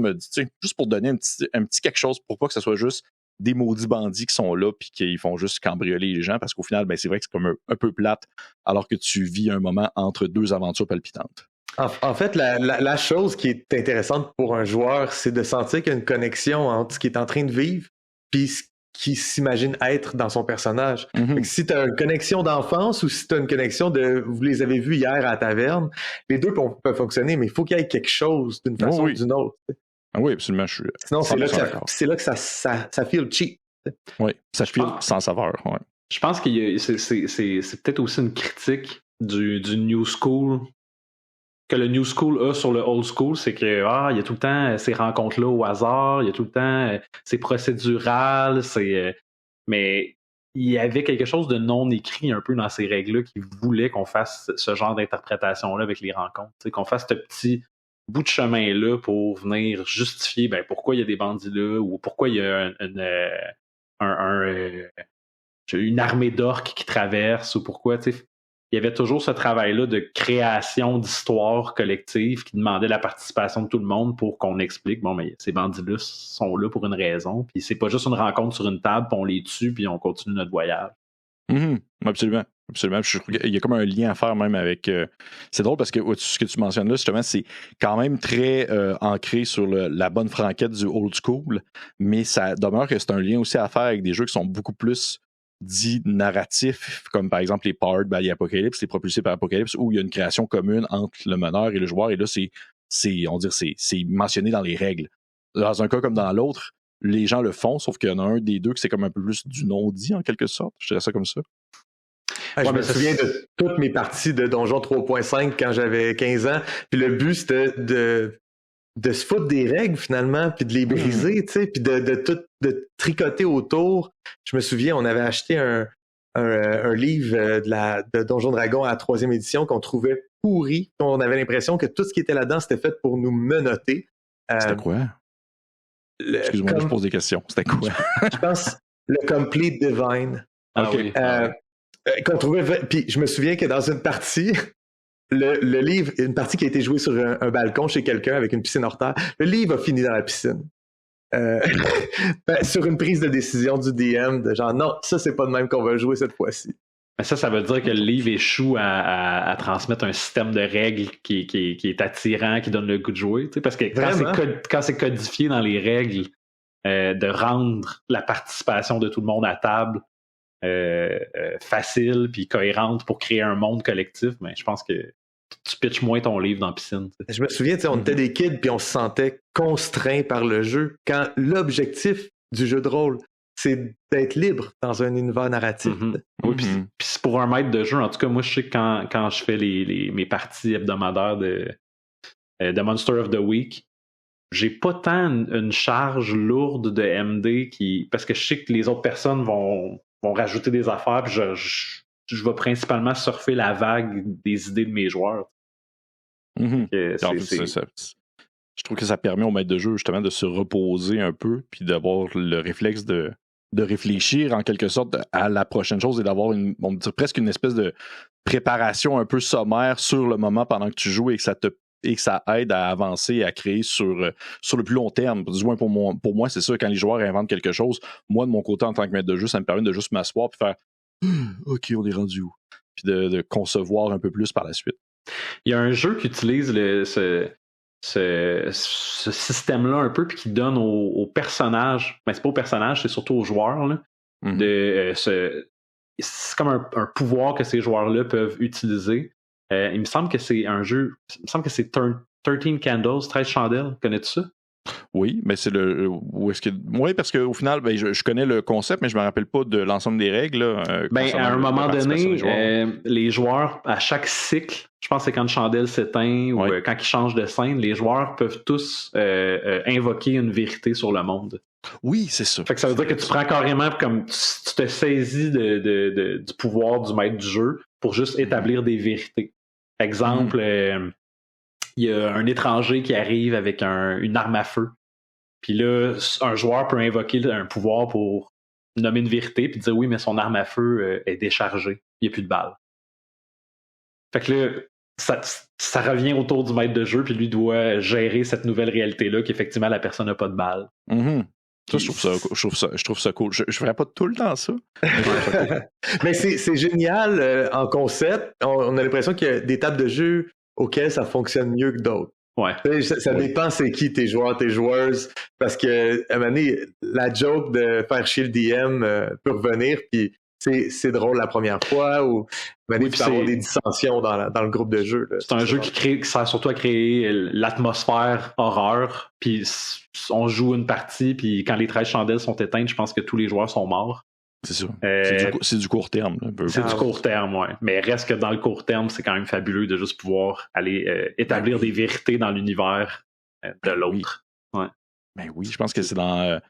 donner un petit quelque chose pour pas que ce soit juste des maudits bandits qui sont là puis qu'ils font juste cambrioler les gens, parce qu'au final, ben, c'est vrai que c'est comme un peu plate alors que tu vis un moment entre deux aventures palpitantes. En fait, la chose qui est intéressante pour un joueur, c'est de sentir qu'il y a une connexion entre ce qu'il est en train de vivre puis ce qui s'imagine être dans son personnage. Fait que si tu as une connexion d'enfance ou si tu as une connexion de vous les avez vus hier à la taverne, les deux peuvent fonctionner, mais il faut qu'il y ait quelque chose d'une façon ou d'une autre. Ah oui, absolument. Sinon, c'est là que ça feel cheap. Oui, ça feel sans saveur. Ouais. Je pense que c'est peut-être aussi une critique du New School que le New School a sur le Old School, c'est que il y a tout le temps ces rencontres-là au hasard, il y a tout le temps c'est procédural, mais il y avait quelque chose de non écrit un peu dans ces règles-là qui voulait qu'on fasse ce genre d'interprétation-là avec les rencontres, qu'on fasse ce petit bout de chemin-là pour venir justifier pourquoi il y a des bandits là ou pourquoi il y a une armée d'orques qui traverse ou pourquoi, tu sais. Il y avait toujours ce travail-là de création d'histoires collectives qui demandait la participation de tout le monde pour qu'on explique, mais ces bandits-là sont là pour une raison, puis c'est pas juste une rencontre sur une table, puis on les tue, puis on continue notre voyage. Absolument. Absolument. Il y a comme un lien à faire même avec... c'est drôle parce que ce que tu mentionnes là, justement, c'est quand même très ancré sur la bonne franquette du old school, mais ça demeure que c'est un lien aussi à faire avec des jeux qui sont beaucoup plus dit narratif, comme par exemple les Powered by Apocalypse, les propulsés par Apocalypse, où il y a une création commune entre le meneur et le joueur, et là, c'est mentionné dans les règles. Dans un cas comme dans l'autre, les gens le font, sauf qu'il y en a un des deux qui c'est comme un peu plus du non-dit, en quelque sorte. Je dirais ça comme ça. Je me souviens de toutes mes parties de Donjon 3.5 quand j'avais 15 ans, puis le but, c'était de se foutre des règles finalement, puis de les briser, tu sais, puis de tricoter autour. Je me souviens, on avait acheté un livre de Donjon Dragon à la 3e édition qu'on trouvait pourri. On avait l'impression que tout ce qui était là-dedans, c'était fait pour nous menotter. C'était quoi? Excuse-moi, je pose des questions. C'était quoi? Je pense le Complete Divine. Oui. Qu'on trouvait. Puis je me souviens que dans une partie, le livre, une partie qui a été jouée sur un balcon chez quelqu'un avec une piscine hors terre, le livre a fini dans la piscine. Sur une prise de décision du DM de genre non, ça c'est pas de même qu'on va jouer cette fois-ci. Mais ça veut dire que le livre échoue à transmettre un système de règles qui est attirant, qui donne le goût de jouer. Tu sais, parce que quand c'est codifié dans les règles de rendre la participation de tout le monde à table facile puis cohérente pour créer un monde collectif, mais je pense que tu pitches moins ton livre dans la piscine. T'sais. Je me souviens, on était des kids puis on se sentait contraints par le jeu quand l'objectif du jeu de rôle, c'est d'être libre dans un univers narratif. Oui, puis c'est pour un maître de jeu. En tout cas, moi, je sais que quand je fais mes parties hebdomadaires de Monster of the Week, j'ai pas tant une charge lourde de MD parce que je sais que les autres personnes vont rajouter des affaires, puis je vais principalement surfer la vague des idées de mes joueurs. Je trouve que ça permet au maître de jeu justement de se reposer un peu puis d'avoir le réflexe de réfléchir en quelque sorte à la prochaine chose et d'avoir presque une espèce de préparation un peu sommaire sur le moment pendant que tu joues et que ça te et que ça aide à avancer et à créer sur le plus long terme. Du moins, pour moi, c'est ça, quand les joueurs inventent quelque chose, moi, de mon côté, en tant que maître de jeu, ça me permet de juste m'asseoir et faire « OK, on est rendu où? » Puis de concevoir un peu plus par la suite. Il y a un jeu qui utilise ce système-là un peu, puis qui donne aux personnages, mais c'est pas aux personnages, c'est surtout aux joueurs, là, c'est comme un pouvoir que ces joueurs-là peuvent utiliser. Il me semble que c'est un jeu, il me semble que c'est 13 Candles, 13 chandelles, connais-tu ça? Oui, mais c'est oui, parce qu'au final, ben, je connais le concept, mais je me rappelle pas de l'ensemble des règles. Là, à un moment donné, les joueurs, à chaque cycle, je pense que c'est quand une chandelle s'éteint ou quand ils changent de scène, les joueurs peuvent tous invoquer une vérité sur le monde. Oui, c'est ça. Fait que ça veut dire que tu prends carrément comme tu te saisis du pouvoir du maître du jeu pour juste établir des vérités. Exemple, il y a un étranger qui arrive avec une arme à feu. Puis là, un joueur peut invoquer un pouvoir pour nommer une vérité puis dire oui, mais son arme à feu est déchargée. Il n'y a plus de balles. Fait que là, ça revient autour du maître de jeu, puis lui doit gérer cette nouvelle réalité-là qu'effectivement la personne n'a pas de balles. Ça, je trouve ça cool. Je ferais pas tout le temps ça. Mais c'est génial en concept. On a l'impression qu'il y a des tables de jeu auxquelles ça fonctionne mieux que d'autres. Ouais. Ça dépend c'est qui tes joueurs, tes joueuses. Parce que à un moment donné, la joke de faire chier le DM peut revenir, puis c'est drôle la première fois, ou tu peux avoir des dissensions dans le groupe de jeu. Là. C'est un jeu qui sert surtout à créer l'atmosphère horreur, puis on joue une partie, puis quand les 13 chandelles sont éteintes, je pense que tous les joueurs sont morts. C'est ça. C'est du court terme. C'est du court terme, oui. Mais reste que dans le court terme, c'est quand même fabuleux de juste pouvoir aller établir des vérités dans l'univers de l'autre. Oui. Ouais. Ben oui, je pense que c'est dans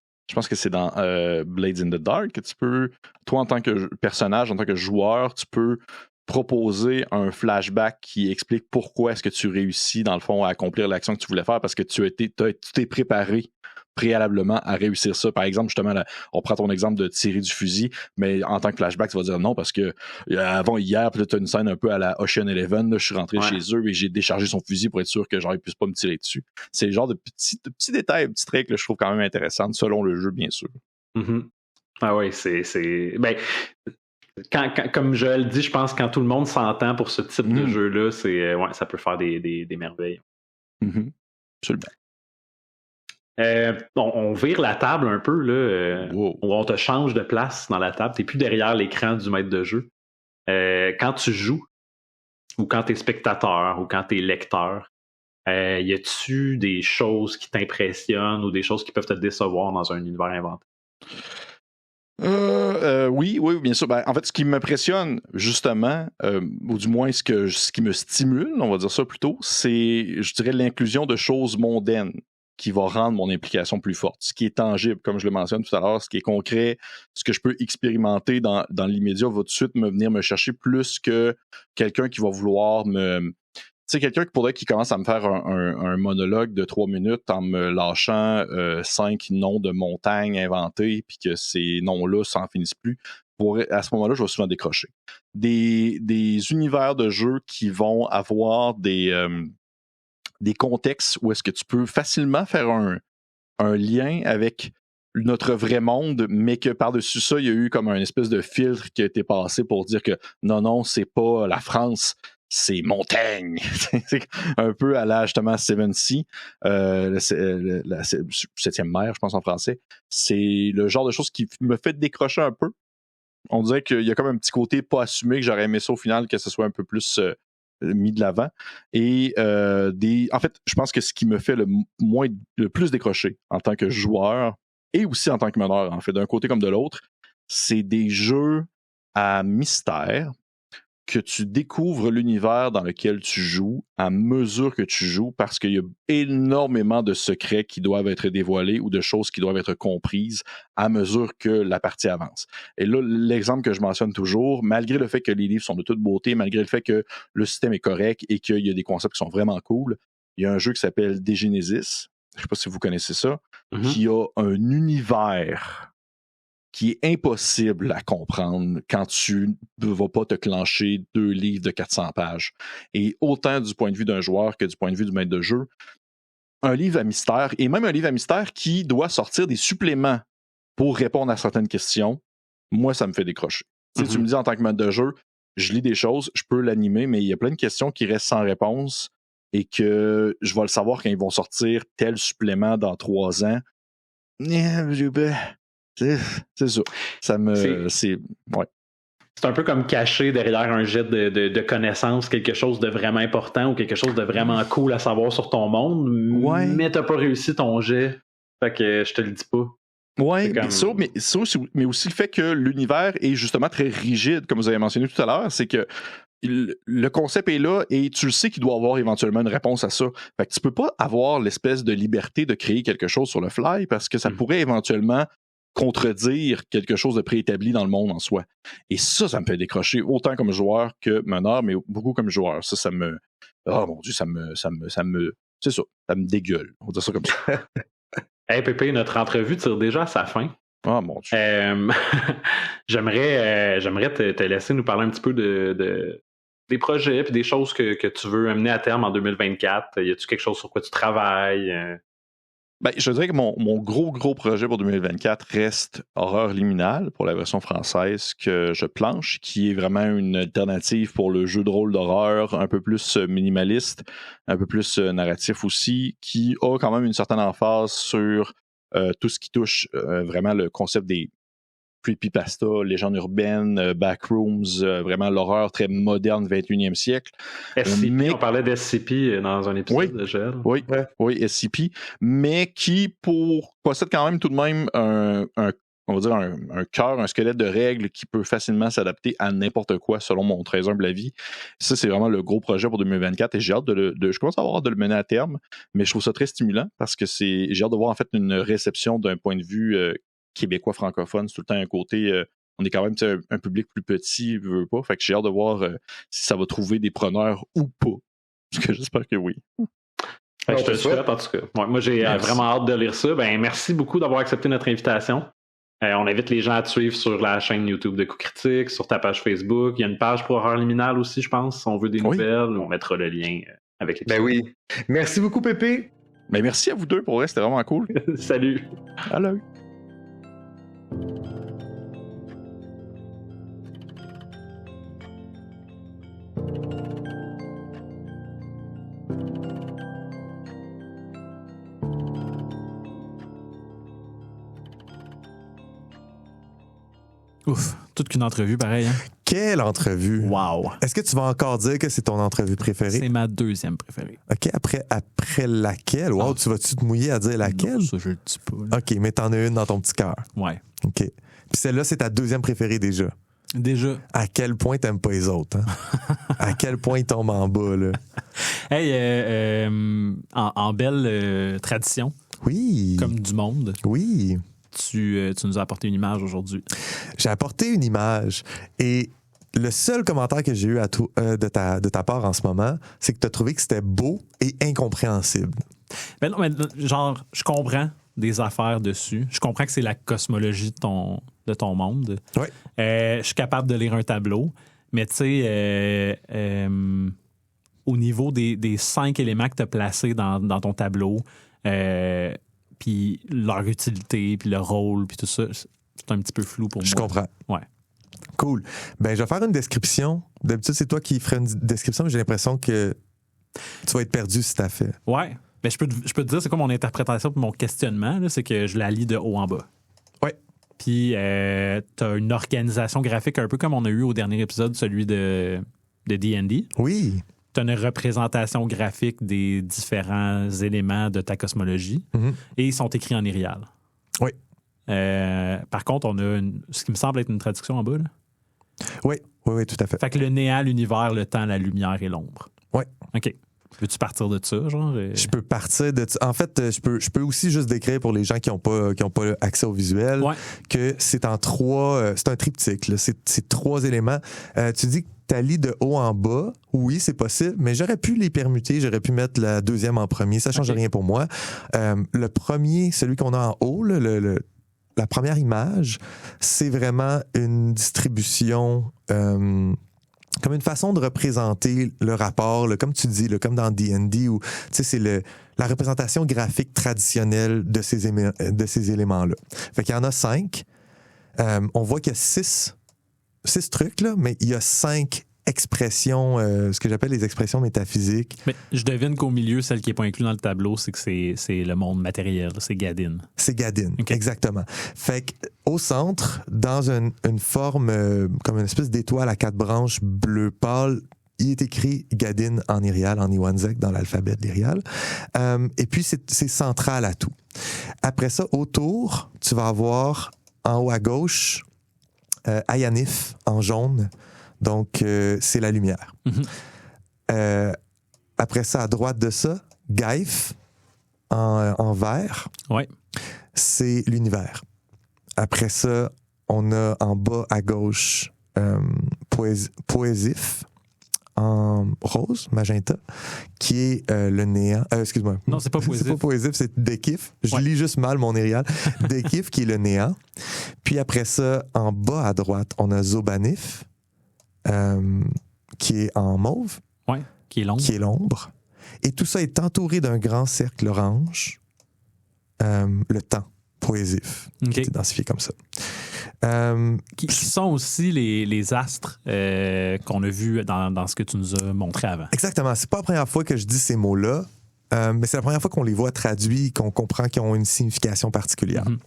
Blades in the Dark que tu peux, toi en tant que personnage, en tant que joueur, tu peux proposer un flashback qui explique pourquoi est-ce que tu réussis dans le fond à accomplir l'action que tu voulais faire parce que tu t'es préparé préalablement à réussir ça. Par exemple, justement, là, on prend ton exemple de tirer du fusil, mais en tant que flashback, tu vas dire non parce que avant hier, puis là, tu as une scène un peu à la Ocean Eleven, là, je suis rentré chez eux et j'ai déchargé son fusil pour être sûr que genre, ils puissent pas me tirer dessus. C'est le genre de petits détails, petits tricks que je trouve quand même intéressants selon le jeu, bien sûr. Mm-hmm. Ah oui, c'est... Ben, comme je le dis, je pense que quand tout le monde s'entend pour ce type de jeu-là, ça peut faire des merveilles. Absolument. On vire la table un peu, là, où on te change de place dans la table. Tu n'es plus derrière l'écran du maître de jeu. Quand tu joues, ou quand tu es spectateur, ou quand tu es lecteur, y a-tu des choses qui t'impressionnent ou des choses qui peuvent te décevoir dans un univers inventé? Oui, bien sûr. Ben, en fait, ce qui m'impressionne, justement, ou du moins ce qui me stimule, on va dire ça plutôt, c'est, je dirais, l'inclusion de choses mondaines qui va rendre mon implication plus forte. Ce qui est tangible, comme je le mentionne tout à l'heure, ce qui est concret, ce que je peux expérimenter dans l'immédiat va tout de suite venir me chercher plus que quelqu'un qui va vouloir me... Tu sais, quelqu'un qui commence à me faire un monologue de 3 minutes en me lâchant 5 noms de montagnes inventées, puis que ces noms-là s'en finissent plus, à ce moment-là, je vais souvent décrocher. Des univers de jeu qui vont avoir des contextes où est-ce que tu peux facilement faire un lien avec notre vrai monde, mais que par-dessus ça, il y a eu comme un espèce de filtre qui a été passé pour dire que non, c'est pas la France, c'est Montaigne. C'est un peu à la, justement, Seven Sea, la 7e mer, je pense en français. C'est le genre de choses qui me fait décrocher un peu. On dirait qu'il y a comme un petit côté pas assumé, que j'aurais aimé ça au final, que ce soit un peu plus mis de l'avant. Et en fait, je pense que ce qui me fait le plus décrocher en tant que joueur et aussi en tant que meneur, en fait, d'un côté comme de l'autre, c'est des jeux à mystère que tu découvres l'univers dans lequel tu joues à mesure que tu joues parce qu'il y a énormément de secrets qui doivent être dévoilés ou de choses qui doivent être comprises à mesure que la partie avance. Et là, l'exemple que je mentionne toujours, malgré le fait que les livres sont de toute beauté, malgré le fait que le système est correct et qu'il y a des concepts qui sont vraiment cool, il y a un jeu qui s'appelle Degenesis, je ne sais pas si vous connaissez ça, qui a un univers qui est impossible à comprendre quand tu ne vas pas te clencher 2 livres de 400 pages. Et autant du point de vue d'un joueur que du point de vue du maître de jeu, un livre à mystère, et même un livre à mystère qui doit sortir des suppléments pour répondre à certaines questions, moi, ça me fait décrocher. Tu me dis en tant que maître de jeu, je lis des choses, je peux l'animer, mais il y a plein de questions qui restent sans réponse et que je vais le savoir quand ils vont sortir tel supplément dans 3 ans. C'est ça. Ouais. C'est un peu comme cacher derrière un jet de connaissances quelque chose de vraiment important ou quelque chose de vraiment cool à savoir sur ton monde, mais t'as pas réussi ton jet. Fait que je te le dis pas. Oui, mais aussi le fait que l'univers est justement très rigide, comme vous avez mentionné tout à l'heure, c'est que le concept est là et tu le sais qu'il doit avoir éventuellement une réponse à ça. Fait que tu peux pas avoir l'espèce de liberté de créer quelque chose sur le fly parce que ça pourrait éventuellement contredire quelque chose de préétabli dans le monde en soi. Et ça me fait décrocher autant comme joueur que meneur, mais beaucoup comme joueur. Ça me... Oh mon Dieu, ça me... C'est ça, ça me dégueule. On va dire ça comme ça. Hey Pépé, notre entrevue tire déjà à sa fin. Oh mon Dieu. J'aimerais te laisser nous parler un petit peu des projets et des choses que tu veux amener à terme en 2024. Y a-tu quelque chose sur quoi tu travailles? Je dirais que mon gros projet pour 2024 reste Horreur Liminal pour la version française que je planche, qui est vraiment une alternative pour le jeu de rôle d'horreur un peu plus minimaliste, un peu plus narratif aussi, qui a quand même une certaine emphase sur tout ce qui touche vraiment le concept des creepypasta, légendes urbaines, backrooms, vraiment l'horreur très moderne 21e siècle. SCP, on parlait d'SCP dans un épisode de GL. Oui, SCP, mais qui possède quand même tout de même un cœur, un squelette de règles qui peut facilement s'adapter à n'importe quoi selon mon très humble avis. Ça, c'est vraiment le gros projet pour 2024 et j'ai hâte je commence à avoir hâte de le mener à terme, mais je trouve ça très stimulant parce que j'ai hâte de voir en fait une réception d'un point de vue québécois francophone. C'est tout le temps un côté, on est quand même un public plus petit, veut pas, fait que j'ai hâte de voir si ça va trouver des preneurs ou pas. Parce que j'espère que oui. Je te le souhaite en tout cas. Ouais, moi, j'ai vraiment hâte de lire ça. Merci beaucoup d'avoir accepté notre invitation. On invite les gens à te suivre sur la chaîne YouTube de Coup Critique, sur ta page Facebook. Il y a une page pour Horreur Liminal aussi, je pense. Si on veut des nouvelles, on mettra le lien avec les Ben oui. Merci beaucoup, Pépé. Merci à vous deux pour vrai, c'était vraiment cool. Salut. Allô. Ouf, toute qu'une entrevue pareil. Hein? Quelle entrevue! Wow! Est-ce que tu vas encore dire que c'est ton entrevue préférée? C'est ma deuxième préférée. OK, après laquelle? Wow, tu vas-tu te mouiller à dire laquelle? Non, ça, je le dis pas. Là. OK, mais t'en as une dans ton petit cœur. Ouais. OK. Puis celle-là, c'est ta deuxième préférée déjà. Déjà. À quel point t'aimes pas les autres, hein? À quel point ils tombent en bas, là? Hey, en belle tradition. Oui. Comme du monde. Oui. Tu nous as apporté une image aujourd'hui. J'ai apporté une image et le seul commentaire que j'ai eu de ta part en ce moment, c'est que tu as trouvé que c'était beau et incompréhensible. Ben non, mais genre, je comprends des affaires dessus. Je comprends que c'est la cosmologie de ton monde. Oui. Je suis capable de lire un tableau, mais tu sais, au niveau des 5 éléments que tu as placés dans ton tableau, puis leur utilité, puis le rôle, puis tout ça, c'est un petit peu flou pour moi. Je comprends. Ouais. Cool. Ben, je vais faire une description. D'habitude, c'est toi qui ferais une description, mais j'ai l'impression que tu vas être perdu si t'as fait. Ouais. Ben, je peux te dire, c'est quoi mon interprétation puis mon questionnement, là, c'est que je la lis de haut en bas. Ouais. Puis, t'as une organisation graphique un peu comme on a eu au dernier épisode, celui de D&D. Oui. Tu as une représentation graphique des différents éléments de ta cosmologie et ils sont écrits en Irial. Oui. Par contre, on a ce qui me semble être une traduction en bas. Là. Oui, tout à fait. Fait que le néant, l'univers, le temps, la lumière et l'ombre. Oui. OK. Veux-tu partir de ça, genre? Je peux partir de ça. En fait, je peux aussi juste décrire pour les gens qui n'ont pas accès au visuel que c'est en 3... c'est un triptyque, là. C'est 3 éléments. Tu dis que tu lis de haut en bas. Oui, c'est possible, mais j'aurais pu les permuter. J'aurais pu mettre la deuxième en premier. Ça ne change rien pour moi. Le premier, celui qu'on a en haut, là, la première image, c'est vraiment une distribution, comme une façon de représenter le rapport, comme tu dis, comme dans D&D, où c'est la représentation graphique traditionnelle de ces éléments-là. Fait qu'il y en a 5. On voit qu'il y a 6 trucs, là, mais il y a 5 expressions, ce que j'appelle les expressions métaphysiques. Mais je devine qu'au milieu, celle qui n'est pas inclue dans le tableau, c'est que c'est le monde matériel, c'est Gadin. C'est Gadin, Okay. exactement. Fait qu'au centre, dans une forme comme une espèce d'étoile à 4 branches bleu pâle, il est écrit Gadin en Irial, en Iwanzek, dans l'alphabet de l'Irial. Et puis, c'est central à tout. Après ça, autour, tu vas avoir en haut à gauche Ayanif en jaune. Donc, c'est la lumière. Mm-hmm. Après ça, à droite de ça, Gaif en vert. Ouais. C'est l'univers. Après ça, on a en bas à gauche Poésif en rose, magenta, qui est le néant. Excuse-moi. Non, c'est pas Poésif. C'est pas Poésif, c'est Dekif. Je lis juste mal mon Irial. Dekif, qui est le néant. Puis après ça, en bas à droite, on a Zobanif, qui est en mauve. Ouais, qui est l'ombre. Qui est l'ombre. Et tout ça est entouré d'un grand cercle orange. Le temps, Poésif, qui est identifié comme ça. Qui sont aussi les astres qu'on a vus dans ce que tu nous as montré avant. Exactement. C'est pas la première fois que je dis ces mots-là, mais c'est la première fois qu'on les voit traduits, qu'on comprend qu'ils ont une signification particulière. Mm-hmm.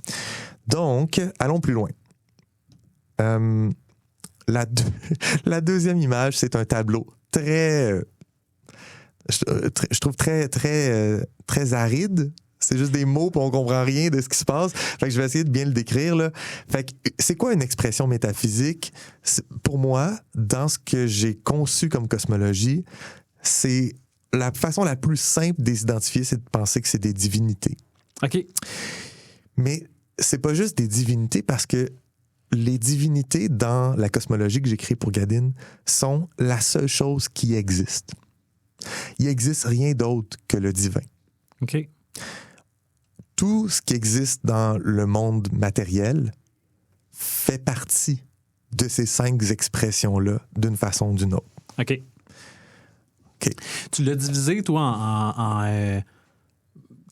Donc, allons plus loin. La deuxième image, c'est un tableau très... je trouve très, très, très aride. C'est juste des mots, puis on comprend rien de ce qui se passe. Fait que je vais essayer de bien le décrire, là. Fait que c'est quoi une expression métaphysique? Pour moi, dans ce que j'ai conçu comme cosmologie, c'est la façon la plus simple de les identifier, c'est de penser que c'est des divinités. OK. Mais c'est pas juste des divinités, parce que les divinités dans la cosmologie que j'écris pour Gadin sont la seule chose qui existe. Il n'existe rien d'autre que le divin. OK. Tout ce qui existe dans le monde matériel fait partie de ces 5 expressions-là d'une façon ou d'une autre. OK. Tu l'as divisé, toi, en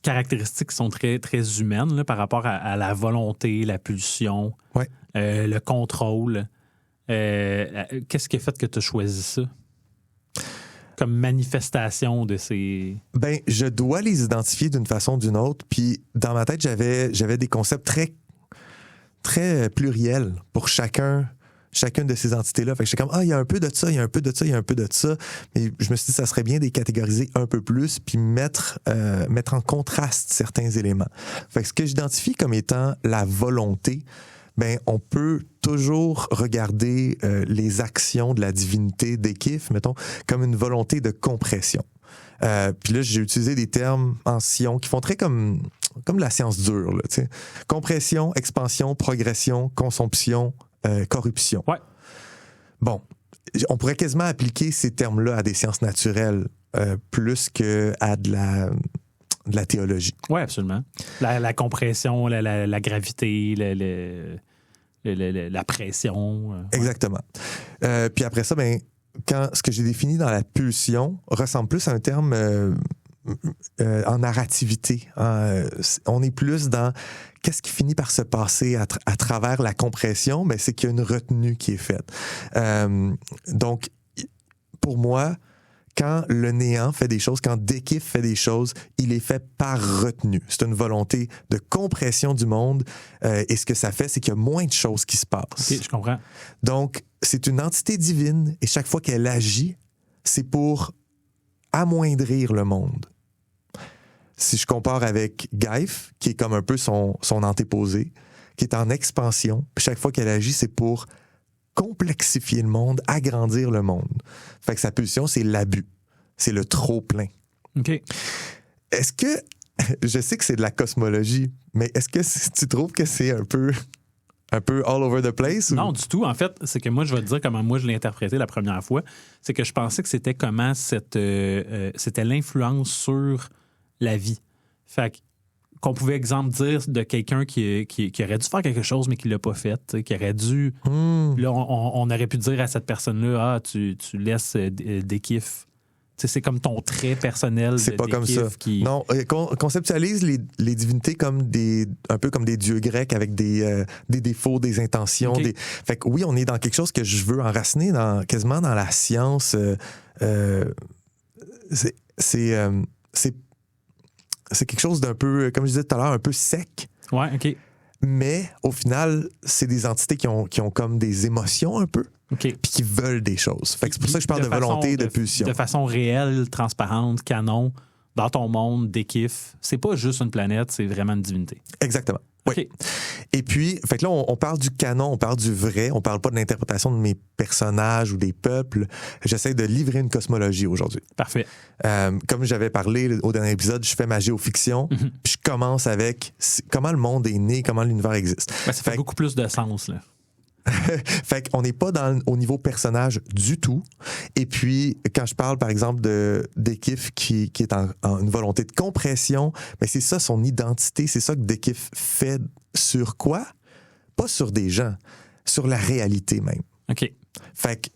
caractéristiques qui sont très, très humaines là, par rapport à la volonté, la pulsion, Ouais. Le contrôle. Qu'est-ce qui a fait que tu as choisi ça? Comme manifestation de ces... Ben, je dois les identifier d'une façon ou d'une autre. Puis, dans ma tête, j'avais des concepts très, très pluriels pour chacune de ces entités-là. Fait que j'étais comme, il y a un peu de ça, il y a un peu de ça, il y a un peu de ça. Mais je me suis dit, ça serait bien de les catégoriser un peu plus puis mettre en contraste certains éléments. Fait que ce que j'identifie comme étant la volonté, ben, on peut toujours regarder les actions de la divinité d'Ekif, mettons, comme une volonté de compression. Puis là, j'ai utilisé des termes anciens qui font très comme la science dure, là, tu sais. Compression, expansion, progression, consomption, corruption. Ouais. Bon, on pourrait quasiment appliquer ces termes-là à des sciences naturelles plus qu'à de la théologie. Oui, absolument. La compression, la gravité, la pression. Exactement. Puis après ça, ben, ce que j'ai défini dans la pulsion ressemble plus à un terme en narrativité. On est plus dans qu'est-ce qui finit par se passer à travers la compression, mais c'est qu'il y a une retenue qui est faite. Donc, pour moi, quand le néant fait des choses, quand Dekif fait des choses, il est fait par retenue. C'est une volonté de compression du monde. Et ce que ça fait, c'est qu'il y a moins de choses qui se passent. OK, je comprends. Donc, c'est une entité divine et chaque fois qu'elle agit, c'est pour amoindrir le monde. Si je compare avec Gaif, qui est comme un peu son antéposé, qui est en expansion, puis chaque fois qu'elle agit, c'est pour complexifier le monde, agrandir le monde. Fait que sa pulsion, c'est l'abus. C'est le trop-plein. OK. Est-ce que... Je sais que c'est de la cosmologie, mais est-ce que tu trouves que c'est un peu all over the place? Ou? Non, du tout. En fait, c'est que moi, je vais te dire comment moi je l'ai interprété la première fois. C'est que je pensais que c'était comment c'était l'influence sur la vie. Fait que qu'on pouvait, exemple, dire de quelqu'un qui aurait dû faire quelque chose, mais qui l'a pas fait, tu sais, qui aurait dû... Là, on aurait pu dire à cette personne-là, tu laisses des kiffs. Tu sais, c'est comme ton trait personnel. C'est pas des comme ça. qui... Non, conceptualise les divinités comme un peu comme des dieux grecs avec des défauts, des intentions. Okay. Fait que oui, on est dans quelque chose que je veux enraciner quasiment dans la science. C'est quelque chose d'un peu, comme je disais tout à l'heure, un peu sec. Ouais, OK. Mais au final, c'est des entités qui ont comme des émotions un peu. OK. Puis qui veulent des choses. Fait que c'est pour ça que je parle de volonté, de pulsion. De façon réelle, transparente, canon, dans ton monde, des kiffs. C'est pas juste une planète, c'est vraiment une divinité. Exactement. Oui. OK. Et puis, fait que là, on parle du canon, on parle du vrai, on parle pas de l'interprétation de mes personnages ou des peuples. J'essaie de livrer une cosmologie aujourd'hui. Parfait. Comme j'avais parlé au dernier épisode, je fais ma géofiction, puis je commence avec comment le monde est né, comment l'univers existe. Ben, ça fait beaucoup plus de sens, là. Fait qu'on n'est pas au niveau personnage du tout. Et puis, quand je parle, par exemple, d'Ekif qui est en une volonté de compression, ben c'est ça son identité, c'est ça que Dekif fait sur quoi? Pas sur des gens, sur la réalité même. OK. Fait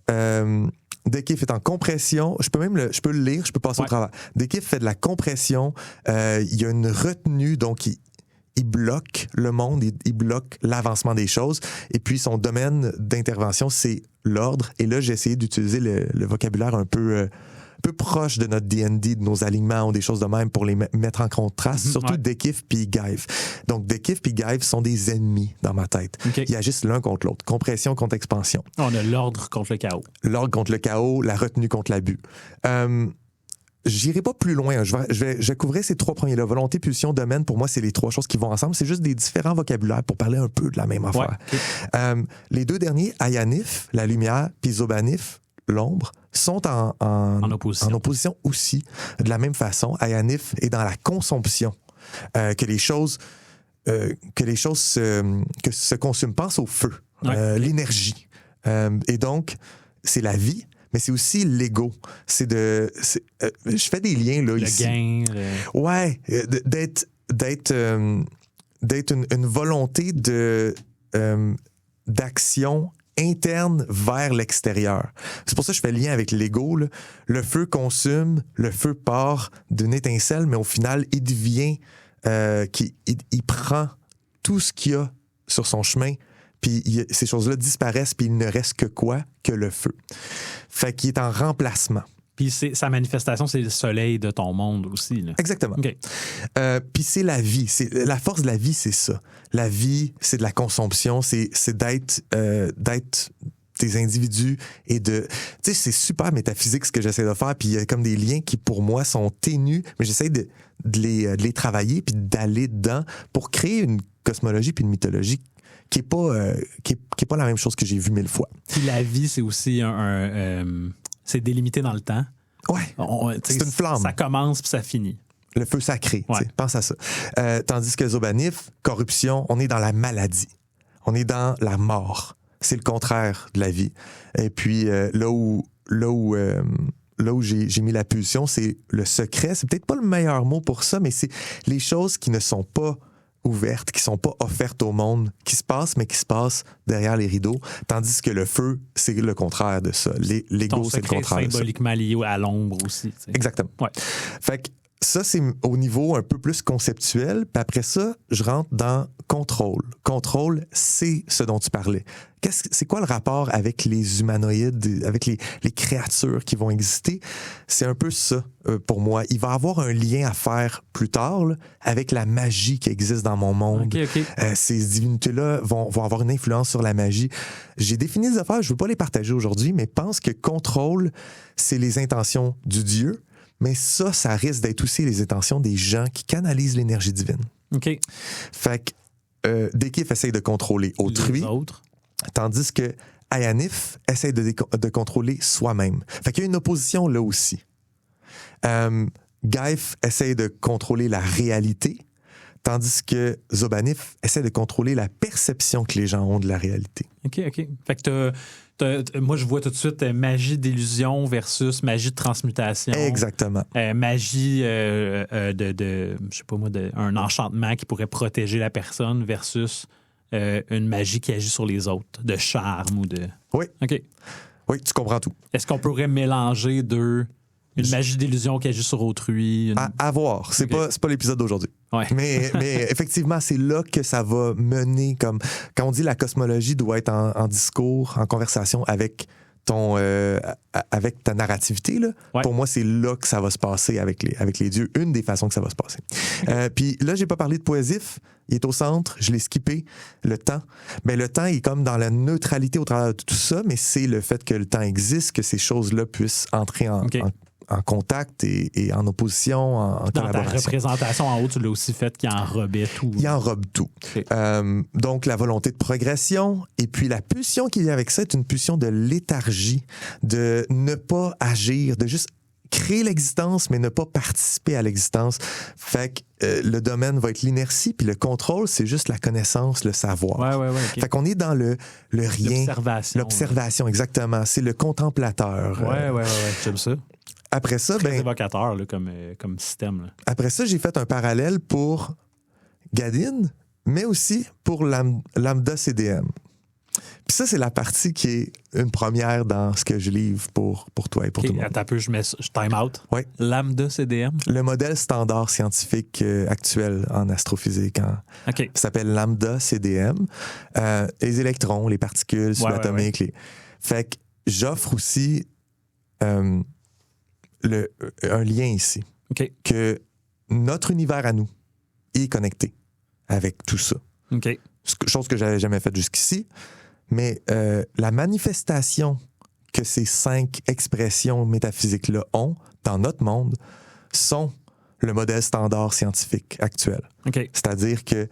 que Dekif est en compression. Je peux le lire, je peux passer au travers. Dekif fait de la compression. Il y a une retenue, donc il bloque le monde, il bloque l'avancement des choses. Et puis, son domaine d'intervention, c'est l'ordre. Et là, j'ai essayé d'utiliser le vocabulaire un peu proche de notre D&D, de nos alignements ou des choses de même pour les mettre en contraste, surtout Dekif puis Gaïf. Donc, Dekif puis Gaïf sont des ennemis dans ma tête. Okay. Ils agissent l'un contre l'autre. Compression contre expansion. On a l'ordre contre le chaos. L'ordre contre le chaos, la retenue contre l'abus. J'irai pas plus loin. Je couvrais ces trois premiers-là. Volonté, pulsion, domaine, pour moi, c'est les trois choses qui vont ensemble. C'est juste des différents vocabulaires pour parler un peu de la même affaire. Ouais, okay. Les deux derniers, Ayanif, la lumière, puis Zobanif, l'ombre, sont en opposition aussi. De la même façon, Ayanif est dans la consomption. Que se consument. Pense au feu, l'énergie. Et donc, c'est la vie. Mais c'est aussi l'ego. Je fais des liens là ici. Le gain. Ouais, d'être une volonté d'action interne vers l'extérieur. C'est pour ça que je fais le lien avec l'ego. Là. Le feu consume, le feu part d'une étincelle, mais au final, il devient, il prend tout ce qu'il y a sur son chemin. Puis ces choses-là disparaissent, puis il ne reste que quoi? Que le feu. Fait qu'il est en remplacement. Puis sa manifestation, c'est le soleil de ton monde aussi. Là. Exactement. Okay. Puis c'est la vie. La force de la vie, c'est ça. La vie, c'est de la consomption, c'est d'être des individus et de... Tu sais, c'est super métaphysique ce que j'essaie de faire, puis il y a comme des liens qui, pour moi, sont ténus, mais j'essaie de les travailler puis d'aller dedans pour créer une cosmologie puis une mythologie qui est pas la même chose que j'ai vu 1000 fois. Puis la vie, c'est aussi c'est délimité dans le temps. Ouais. C'est une flamme. Ça commence puis ça finit. Le feu sacré. Pense à ça. Tandis que Zobanif, corruption, on est dans la maladie. On est dans la mort. C'est le contraire de la vie. Et puis là où j'ai mis la pulsion, c'est le secret. C'est peut-être pas le meilleur mot pour ça, mais c'est les choses qui ne sont pas ouvertes, qui sont pas offertes au monde, qui se passent, mais qui se passent derrière les rideaux, tandis que le feu, c'est le contraire de ça. L'ego, c'est le contraire de ça. Symboliquement lié à l'ombre aussi. T'sais. Exactement. Ouais. Fait que ça, c'est au niveau un peu plus conceptuel. Puis après ça, je rentre dans contrôle. Contrôle, c'est ce dont tu parlais. C'est quoi le rapport avec les humanoïdes, avec les créatures qui vont exister? C'est un peu ça pour moi. Il va y avoir un lien à faire plus tard là, avec la magie qui existe dans mon monde. Okay. Ces divinités-là vont avoir une influence sur la magie. J'ai défini des affaires, je ne veux pas les partager aujourd'hui, mais pense que contrôle, c'est les intentions du Dieu. Mais ça risque d'être aussi les intentions des gens qui canalisent l'énergie divine. OK. Fait que Dekif essaye de contrôler autrui, tandis que Ayanif essaye de contrôler soi-même. Fait qu'il y a une opposition là aussi. Gaïf essaye de contrôler la réalité, tandis que Zobanif essaie de contrôler la perception que les gens ont de la réalité. OK. Fait que Moi, je vois tout de suite magie d'illusion versus magie de transmutation. Exactement. Magie je sais pas moi, un enchantement qui pourrait protéger la personne versus une magie qui agit sur les autres, de charme ou de... Oui. OK. Oui, tu comprends tout. Est-ce qu'on pourrait mélanger une magie d'illusion qui agit sur autrui? À voir. C'est OK. pas l'épisode d'aujourd'hui. Ouais. Mais effectivement, c'est là que ça va mener. Comme quand on dit la cosmologie doit être en discours, en conversation avec avec ta narrativité, là. Ouais. Pour moi, c'est là que ça va se passer avec les dieux. Une des façons que ça va se passer. Puis là, j'ai pas parlé de Poésif. Il est au centre. Je l'ai skippé. Le temps. Mais le temps est comme dans la neutralité au travers de tout ça, mais c'est le fait que le temps existe, que ces choses-là puissent entrer en contact et en opposition, en Dans ta collaboration. représentation en haut, tu l'as aussi fait qui enrobait tout. Il enrobe tout. OK. Donc, la volonté de progression et puis la pulsion qui vient avec ça est une pulsion de léthargie, de ne pas agir, de juste créer l'existence, mais ne pas participer à l'existence. Fait que le domaine va être l'inertie, puis le contrôle, c'est juste la connaissance, le savoir. Ouais. OK. Fait qu'on est dans le rien. L'observation. L'observation, exactement. C'est le contemplateur. Ouais. J'aime ça. Après ça, Très évocateur là, comme système. Là. Après ça, j'ai fait un parallèle pour Gadin, mais aussi pour Lambda CDM. Puis ça, c'est la partie qui est une première dans ce que je livre pour toi et pour tout le monde. Attends un peu, je time out. Oui. Lambda CDM. Le modèle standard scientifique actuel en astrophysique OK. s'appelle Lambda CDM. Les électrons, les particules subatomiques. Fait que j'offre aussi un lien ici. OK. Que notre univers à nous est connecté avec tout ça. OK. Chose que j'avais jamais faite jusqu'ici. Mais la manifestation que ces 5 expressions métaphysiques-là ont dans notre monde sont le modèle standard scientifique actuel. OK. C'est-à-dire que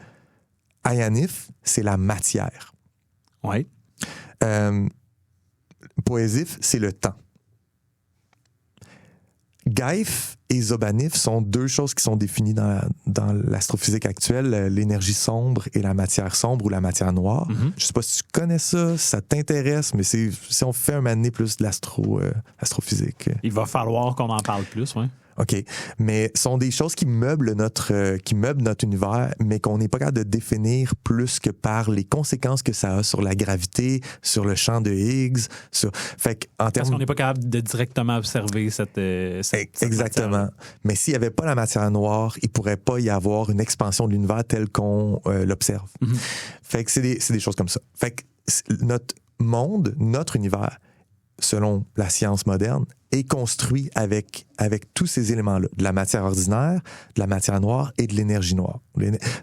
Ayanif, c'est la matière. Ouais. Poésif, c'est le temps. Gaïf et Zobanif sont 2 choses qui sont définies dans l'astrophysique actuelle, l'énergie sombre et la matière sombre ou la matière noire. Mm-hmm. Je sais pas si tu connais ça, si ça t'intéresse, mais si on fait un moment donné plus de l'astrophysique. Il va falloir qu'on en parle plus, oui. OK. Mais sont des choses qui meublent notre univers, mais qu'on n'est pas capable de définir plus que par les conséquences que ça a sur la gravité, sur le champ de Higgs. Fait que, en Parce termes qu'on n'est pas capable de directement observer cette exactement. matière-là. Mais s'il n'y avait pas la matière noire, il ne pourrait pas y avoir une expansion de l'univers tel qu'on l'observe. Mm-hmm. Fait que c'est des choses comme ça. Fait que notre monde, notre univers, selon la science moderne, est construit avec tous ces éléments-là. De la matière ordinaire, de la matière noire et de l'énergie noire.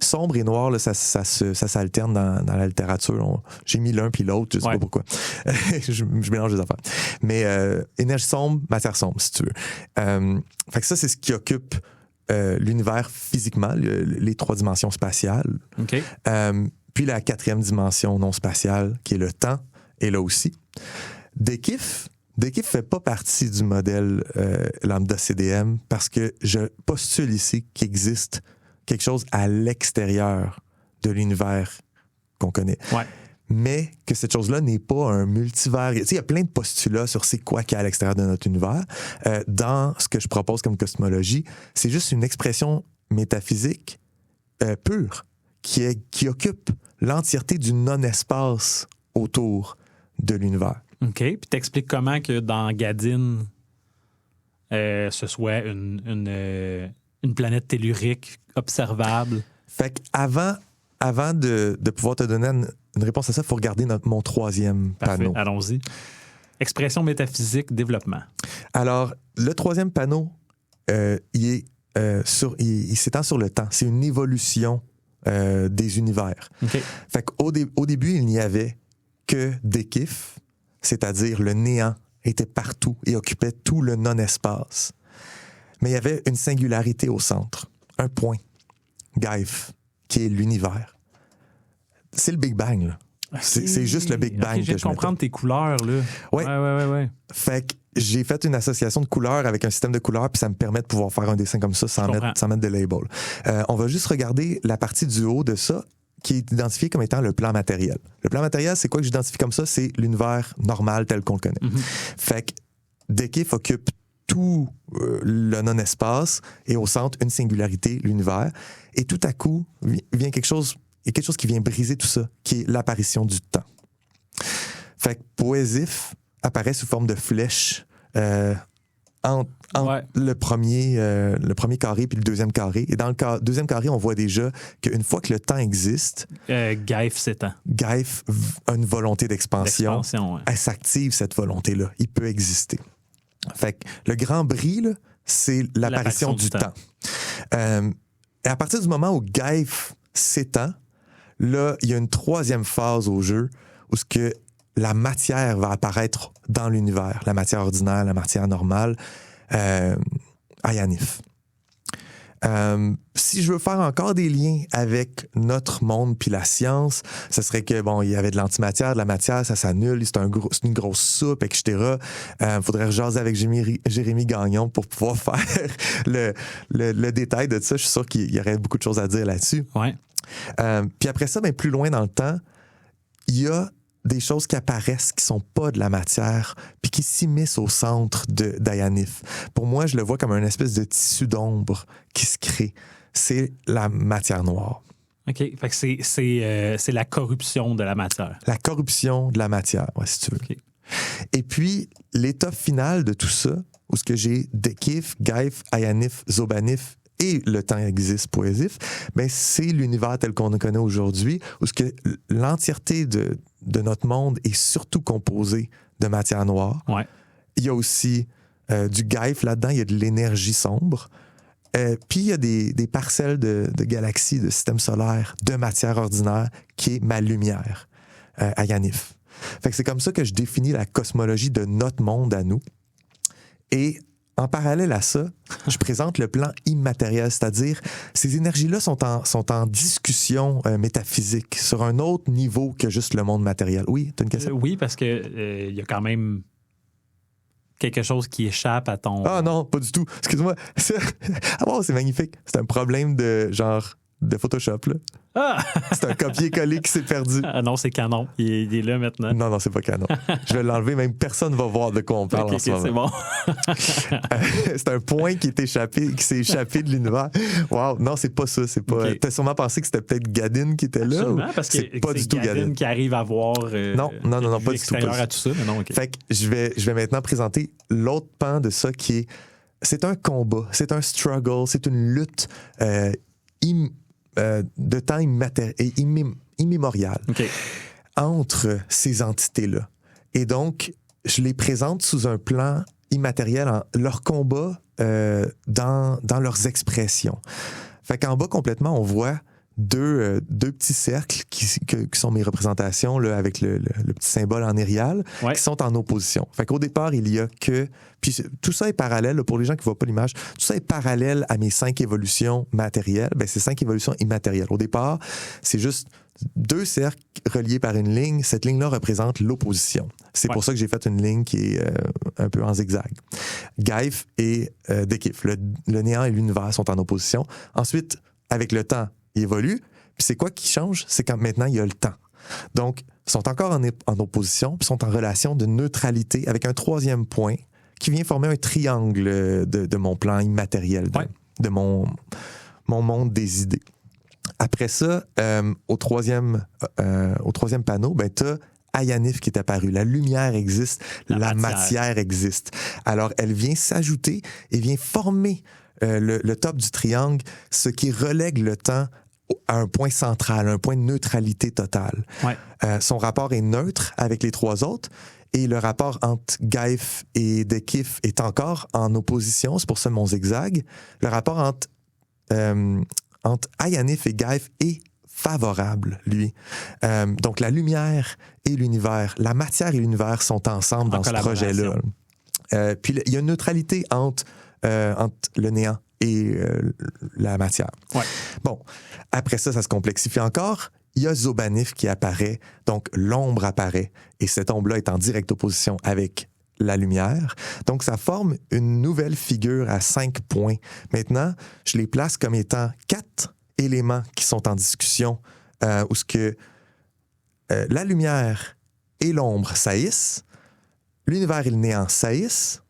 Sombre et noir, là, ça s'alterne dans la littérature. J'ai mis l'un puis l'autre, je sais pas pourquoi. je mélange les affaires. Mais énergie sombre, matière sombre, si tu veux. Fait que ça, c'est ce qui occupe l'univers physiquement, les 3 dimensions spatiales. OK. Puis la 4e dimension non spatiale, qui est le temps, est là aussi. Dekif fait pas partie du modèle Lambda CDM parce que je postule ici qu'il existe quelque chose à l'extérieur de l'univers qu'on connaît. Ouais. Mais que cette chose-là n'est pas un multivers. Tu sais, il y a plein de postulats sur c'est quoi qu'il y a à l'extérieur de notre univers. Dans ce que je propose comme cosmologie, c'est juste une expression métaphysique pure qui occupe l'entièreté du non-espace autour de l'univers. OK. Puis t'expliques comment que dans Gadin, ce soit une planète tellurique observable. Fait qu'avant de pouvoir te donner une réponse à ça, il faut regarder mon 3e Parfait. panneau. Allons-y. Expression métaphysique, développement. Alors, le 3e panneau, il s'étend sur le temps. C'est une évolution des univers. OK. Fait qu'au début, il n'y avait que Dekif, c'est-à-dire le néant était partout et occupait tout le non-espace. Mais il y avait une singularité au centre, un point, Gaïf, qui est l'univers. C'est le Big Bang, là. C'est juste le Big Bang que je viens de comprendre tes couleurs, là. Ouais. Ouais. Fait que j'ai fait une association de couleurs avec un système de couleurs, puis ça me permet de pouvoir faire un dessin comme ça sans mettre de label. On va juste regarder la partie du haut de ça, qui est identifié comme étant le plan matériel. Le plan matériel, c'est quoi que j'identifie comme ça? C'est l'univers normal tel qu'on le connaît. Fait que Dekif occupe tout le non-espace et au centre, une singularité, l'univers. Et tout à coup, vient quelque chose qui vient briser tout ça, qui est l'apparition du temps. Fait que Poésif apparaît sous forme de flèche entre le premier carré puis le deuxième carré. Et dans le deuxième carré, on voit déjà qu'une fois que le temps existe, Gaïf s'étend. Gaïf a une volonté d'expansion. Ouais. Elle s'active, cette volonté-là. Il peut exister. Fait que le grand bris, là, c'est l'apparition du temps. Et à partir du moment où Gaïf s'étend, là, il y a une troisième phase au jeu où ce que la matière va apparaître dans l'univers, la matière ordinaire, la matière normale, Ayanif. Si je veux faire encore des liens avec notre monde puis la science, ce serait que, bon, il y avait de l'antimatière, de la matière, ça s'annule, c'est une grosse soupe, etc. Faudrait jaser avec Jérémy Gagnon pour pouvoir faire le détail de ça. Je suis sûr qu'il y aurait beaucoup de choses à dire là-dessus. Ouais. Puis après ça, ben, plus loin dans le temps, il y a des choses qui apparaissent qui sont pas de la matière puis qui s'immiscent au centre d'Ayanif. Pour moi, je le vois comme une espèce de tissu d'ombre qui se crée. C'est la matière noire. OK. Fait que c'est la corruption de la matière. La corruption de la matière, ouais, si tu veux. Okay. Et puis, l'état final de tout ça, où ce que j'ai Dekif, Gaïf, Ayanif, Zobanif et le temps existe, Poésif, ben c'est l'univers tel qu'on le connaît aujourd'hui, où ce que l'entièreté de notre monde est surtout composée de matière noire. Ouais. Il y a aussi du Gaïf là-dedans, il y a de l'énergie sombre. Puis il y a des parcelles de galaxies, de systèmes solaires, de matière ordinaire, qui est ma lumière, Ayanif. Fait que c'est comme ça que je définis la cosmologie de notre monde à nous. Et en parallèle à ça, je présente le plan immatériel, c'est-à-dire ces énergies-là sont en discussion métaphysique sur un autre niveau que juste le monde matériel. Oui, tu as une question? Oui, parce que il y a quand même quelque chose qui échappe à ton... Ah non, pas du tout. Excuse-moi. Ah wow, c'est magnifique. C'est un problème de Photoshop, là. Ah! C'est un copier-coller qui s'est perdu. Ah non, c'est canon. Il est là maintenant. Non, c'est pas canon. Je vais l'enlever, même personne va voir de quoi on parle en ce moment. C'est bon. C'est un point qui s'est échappé de l'univers. Wow, non, c'est pas ça. C'est pas. T'as sûrement pensé que c'était peut-être Gadin qui était là. Absolument, parce que c'est pas du tout Gadin qui arrive à voir non, pas du tout. À tout ça, mais non, OK. Fait que je vais maintenant présenter l'autre pan de ça qui est... C'est un combat, c'est un struggle, c'est une lutte de temps immémorial entre ces entités-là. Et donc, je les présente sous un plan immatériel, leur combat dans leurs expressions. Fait qu'en bas, complètement, on voit deux petits cercles qui sont mes représentations là, avec le petit symbole en érial, qui sont en opposition. Fait qu'au départ, il y a que... Puis tout ça est parallèle, là, pour les gens qui ne voient pas l'image, tout ça est parallèle à mes 5 évolutions matérielles. Ben, c'est 5 évolutions immatérielles. Au départ, c'est juste 2 cercles reliés par une ligne. Cette ligne-là représente l'opposition. C'est pour ça que j'ai fait une ligne qui est un peu en zigzag. Gaïf et Dekif, le néant et l'univers sont en opposition. Ensuite, avec le temps, ils évoluent. Puis c'est quoi qui change? C'est quand maintenant, il y a le temps. Donc, ils sont encore en opposition, puis sont en relation de neutralité avec un 3e point qui vient former un triangle de mon plan immatériel, de mon monde des idées. Après ça, au troisième panneau, ben, tu as Ayanif qui est apparu. La lumière existe, la matière existe. Alors, elle vient s'ajouter et vient former le top du triangle, ce qui relègue le temps à un point central, un point de neutralité totale. Son rapport est neutre avec les 3 autres. Et le rapport entre Gaïf et Dekif est encore en opposition. C'est pour ça mon zigzag. Le rapport entre Ayanif et Gaïf est favorable, lui. Donc, la lumière et l'univers, la matière et l'univers sont ensemble dans ce projet-là. Puis, il y a une neutralité entre le néant et la matière. Bon, après ça se complexifie encore. Il y a Zobanif qui apparaît, donc l'ombre apparaît, et cette ombre-là est en directe opposition avec la lumière. Donc, ça forme une nouvelle figure à 5 points. Maintenant, je les place comme étant 4 éléments qui sont en discussion où ce que la lumière et l'ombre saillissent, l'univers et le néant saillissent,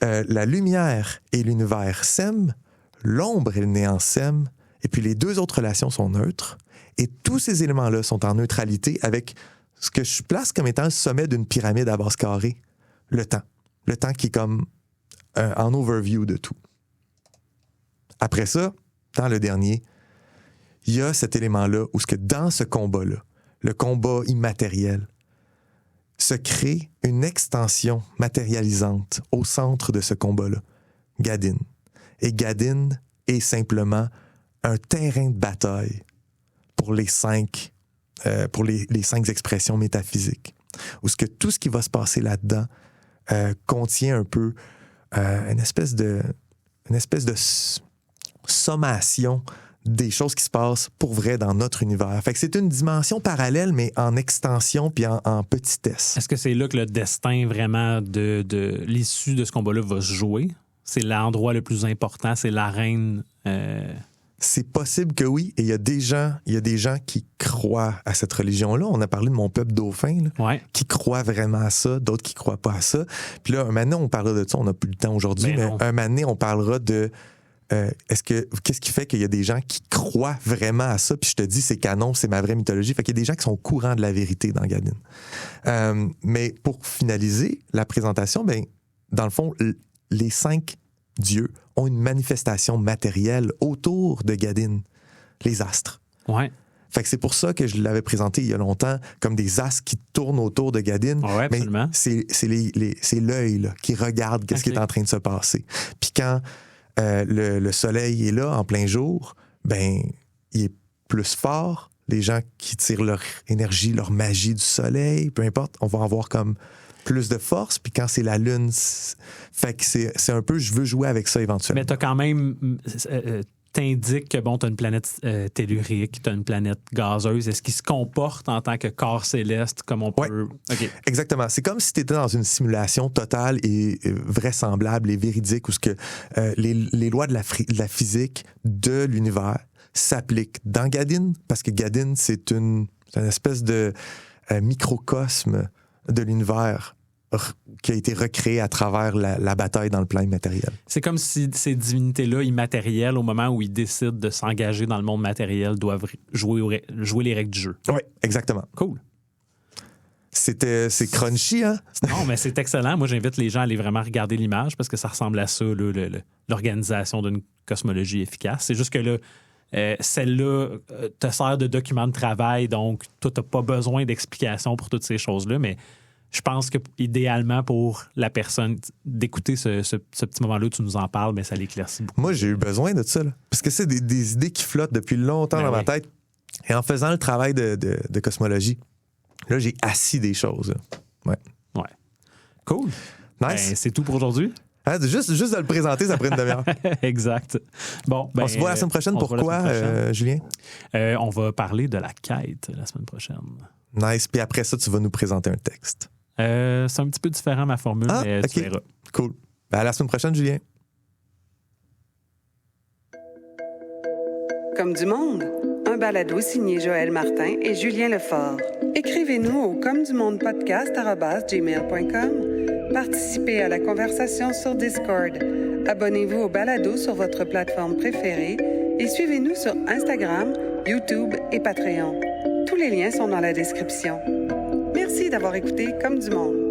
la lumière et l'univers s'aiment, l'ombre et le néant s'aiment, et puis les deux autres relations sont neutres, et tous ces éléments-là sont en neutralité avec ce que je place comme étant le sommet d'une pyramide à base carrée, le temps. Le temps qui est comme en overview de tout. Après ça, dans le dernier, il y a cet élément-là où ce que dans ce combat-là, le combat immatériel, se crée une extension matérialisante au centre de ce combat-là, Gadin. Et Gadin est simplement un terrain de bataille pour les 5 expressions métaphysiques. Où ce que tout ce qui va se passer là-dedans contient un peu une espèce de sommation des choses qui se passent pour vrai dans notre univers. Fait que c'est une dimension parallèle, mais en extension puis en petitesse. Est-ce que c'est là que le destin vraiment de l'issue de ce combat-là va se jouer? C'est l'endroit le plus important, c'est l'arène. C'est possible que oui. Et il y a des gens qui croient à cette religion-là. On a parlé de mon peuple dauphin, là, Ouais. qui croient vraiment à ça, d'autres qui croient pas à ça. Puis là, un moment donné, on parlera de ça. On n'a plus le temps aujourd'hui, Ben mais non. un moment donné, on parlera de qu'est-ce qui fait qu'il y a des gens qui croient vraiment à ça? Puis je te dis, c'est canon, c'est ma vraie mythologie. Fait qu'il y a des gens qui sont au courant de la vérité dans Gadin. Mais pour finaliser la présentation, ben, dans le fond, les 5 dieux ont une manifestation matérielle autour de Gadin, les astres. Ouais. Fait que c'est pour ça que je l'avais présenté il y a longtemps comme des astres qui tournent autour de Gadin. Ouais, mais absolument. c'est l'œil là, qui regarde qu'est-ce qui est en train de se passer. Puis quand le soleil est là en plein jour, ben il est plus fort. Les gens qui tirent leur énergie, leur magie du soleil, peu importe, on va avoir comme plus de force. Puis quand c'est la lune, fait que c'est un peu, je veux jouer avec ça éventuellement. Mais t'as quand même... t'indiques que, bon, t'as une planète tellurique, t'as une planète gazeuse. Est-ce qu'il se comporte en tant que corps céleste comme on peut... OK. Exactement. C'est comme si tu étais dans une simulation totale et vraisemblable et véridique où ce que, les lois de la physique de l'univers s'appliquent dans Gadin, parce que Gadin, c'est une espèce de microcosme de l'univers qui a été recréé à travers la bataille dans le plan immatériel. C'est comme si ces divinités-là, immatérielles, au moment où ils décident de s'engager dans le monde matériel, doivent jouer les règles du jeu. Oui, exactement. Cool. C'est crunchy, hein? Non, mais c'est excellent. Moi, j'invite les gens à aller vraiment regarder l'image parce que ça ressemble à ça, là, l'organisation d'une cosmologie efficace. C'est juste que là, celle-là te sert de document de travail, donc toi, tu n'as pas besoin d'explications pour toutes ces choses-là, mais je pense que idéalement pour la personne d'écouter ce petit moment-là où tu nous en parles, ben, ça l'éclaircit beaucoup. Moi, j'ai eu besoin de ça, là, parce que c'est des idées qui flottent depuis longtemps Ben dans ma oui. tête. Et en faisant le travail de cosmologie, là, j'ai assis des choses. Là. Ouais. Cool. Ben, Nice. c'est tout pour aujourd'hui. Hein, juste de le présenter, ça prend une demi-heure. Exact. Bon, ben, On se voit la semaine prochaine. on se voit la Pourquoi, semaine prochaine. Julien? On va parler de la quête la semaine prochaine. Nice. Puis après ça, tu vas nous présenter un texte. C'est un petit peu différent ma formule, mais tu OK. verras. Cool. Ben, à la semaine prochaine, Julien. Comme du monde, un balado signé Joël Martin et Julien Lefort. Écrivez-nous au comedumondepodcast@gmail.com. Participez à la conversation sur Discord. Abonnez-vous au balado sur votre plateforme préférée et suivez-nous sur Instagram, YouTube et Patreon. Tous les liens sont dans la description. Merci d'avoir écouté Comme du monde.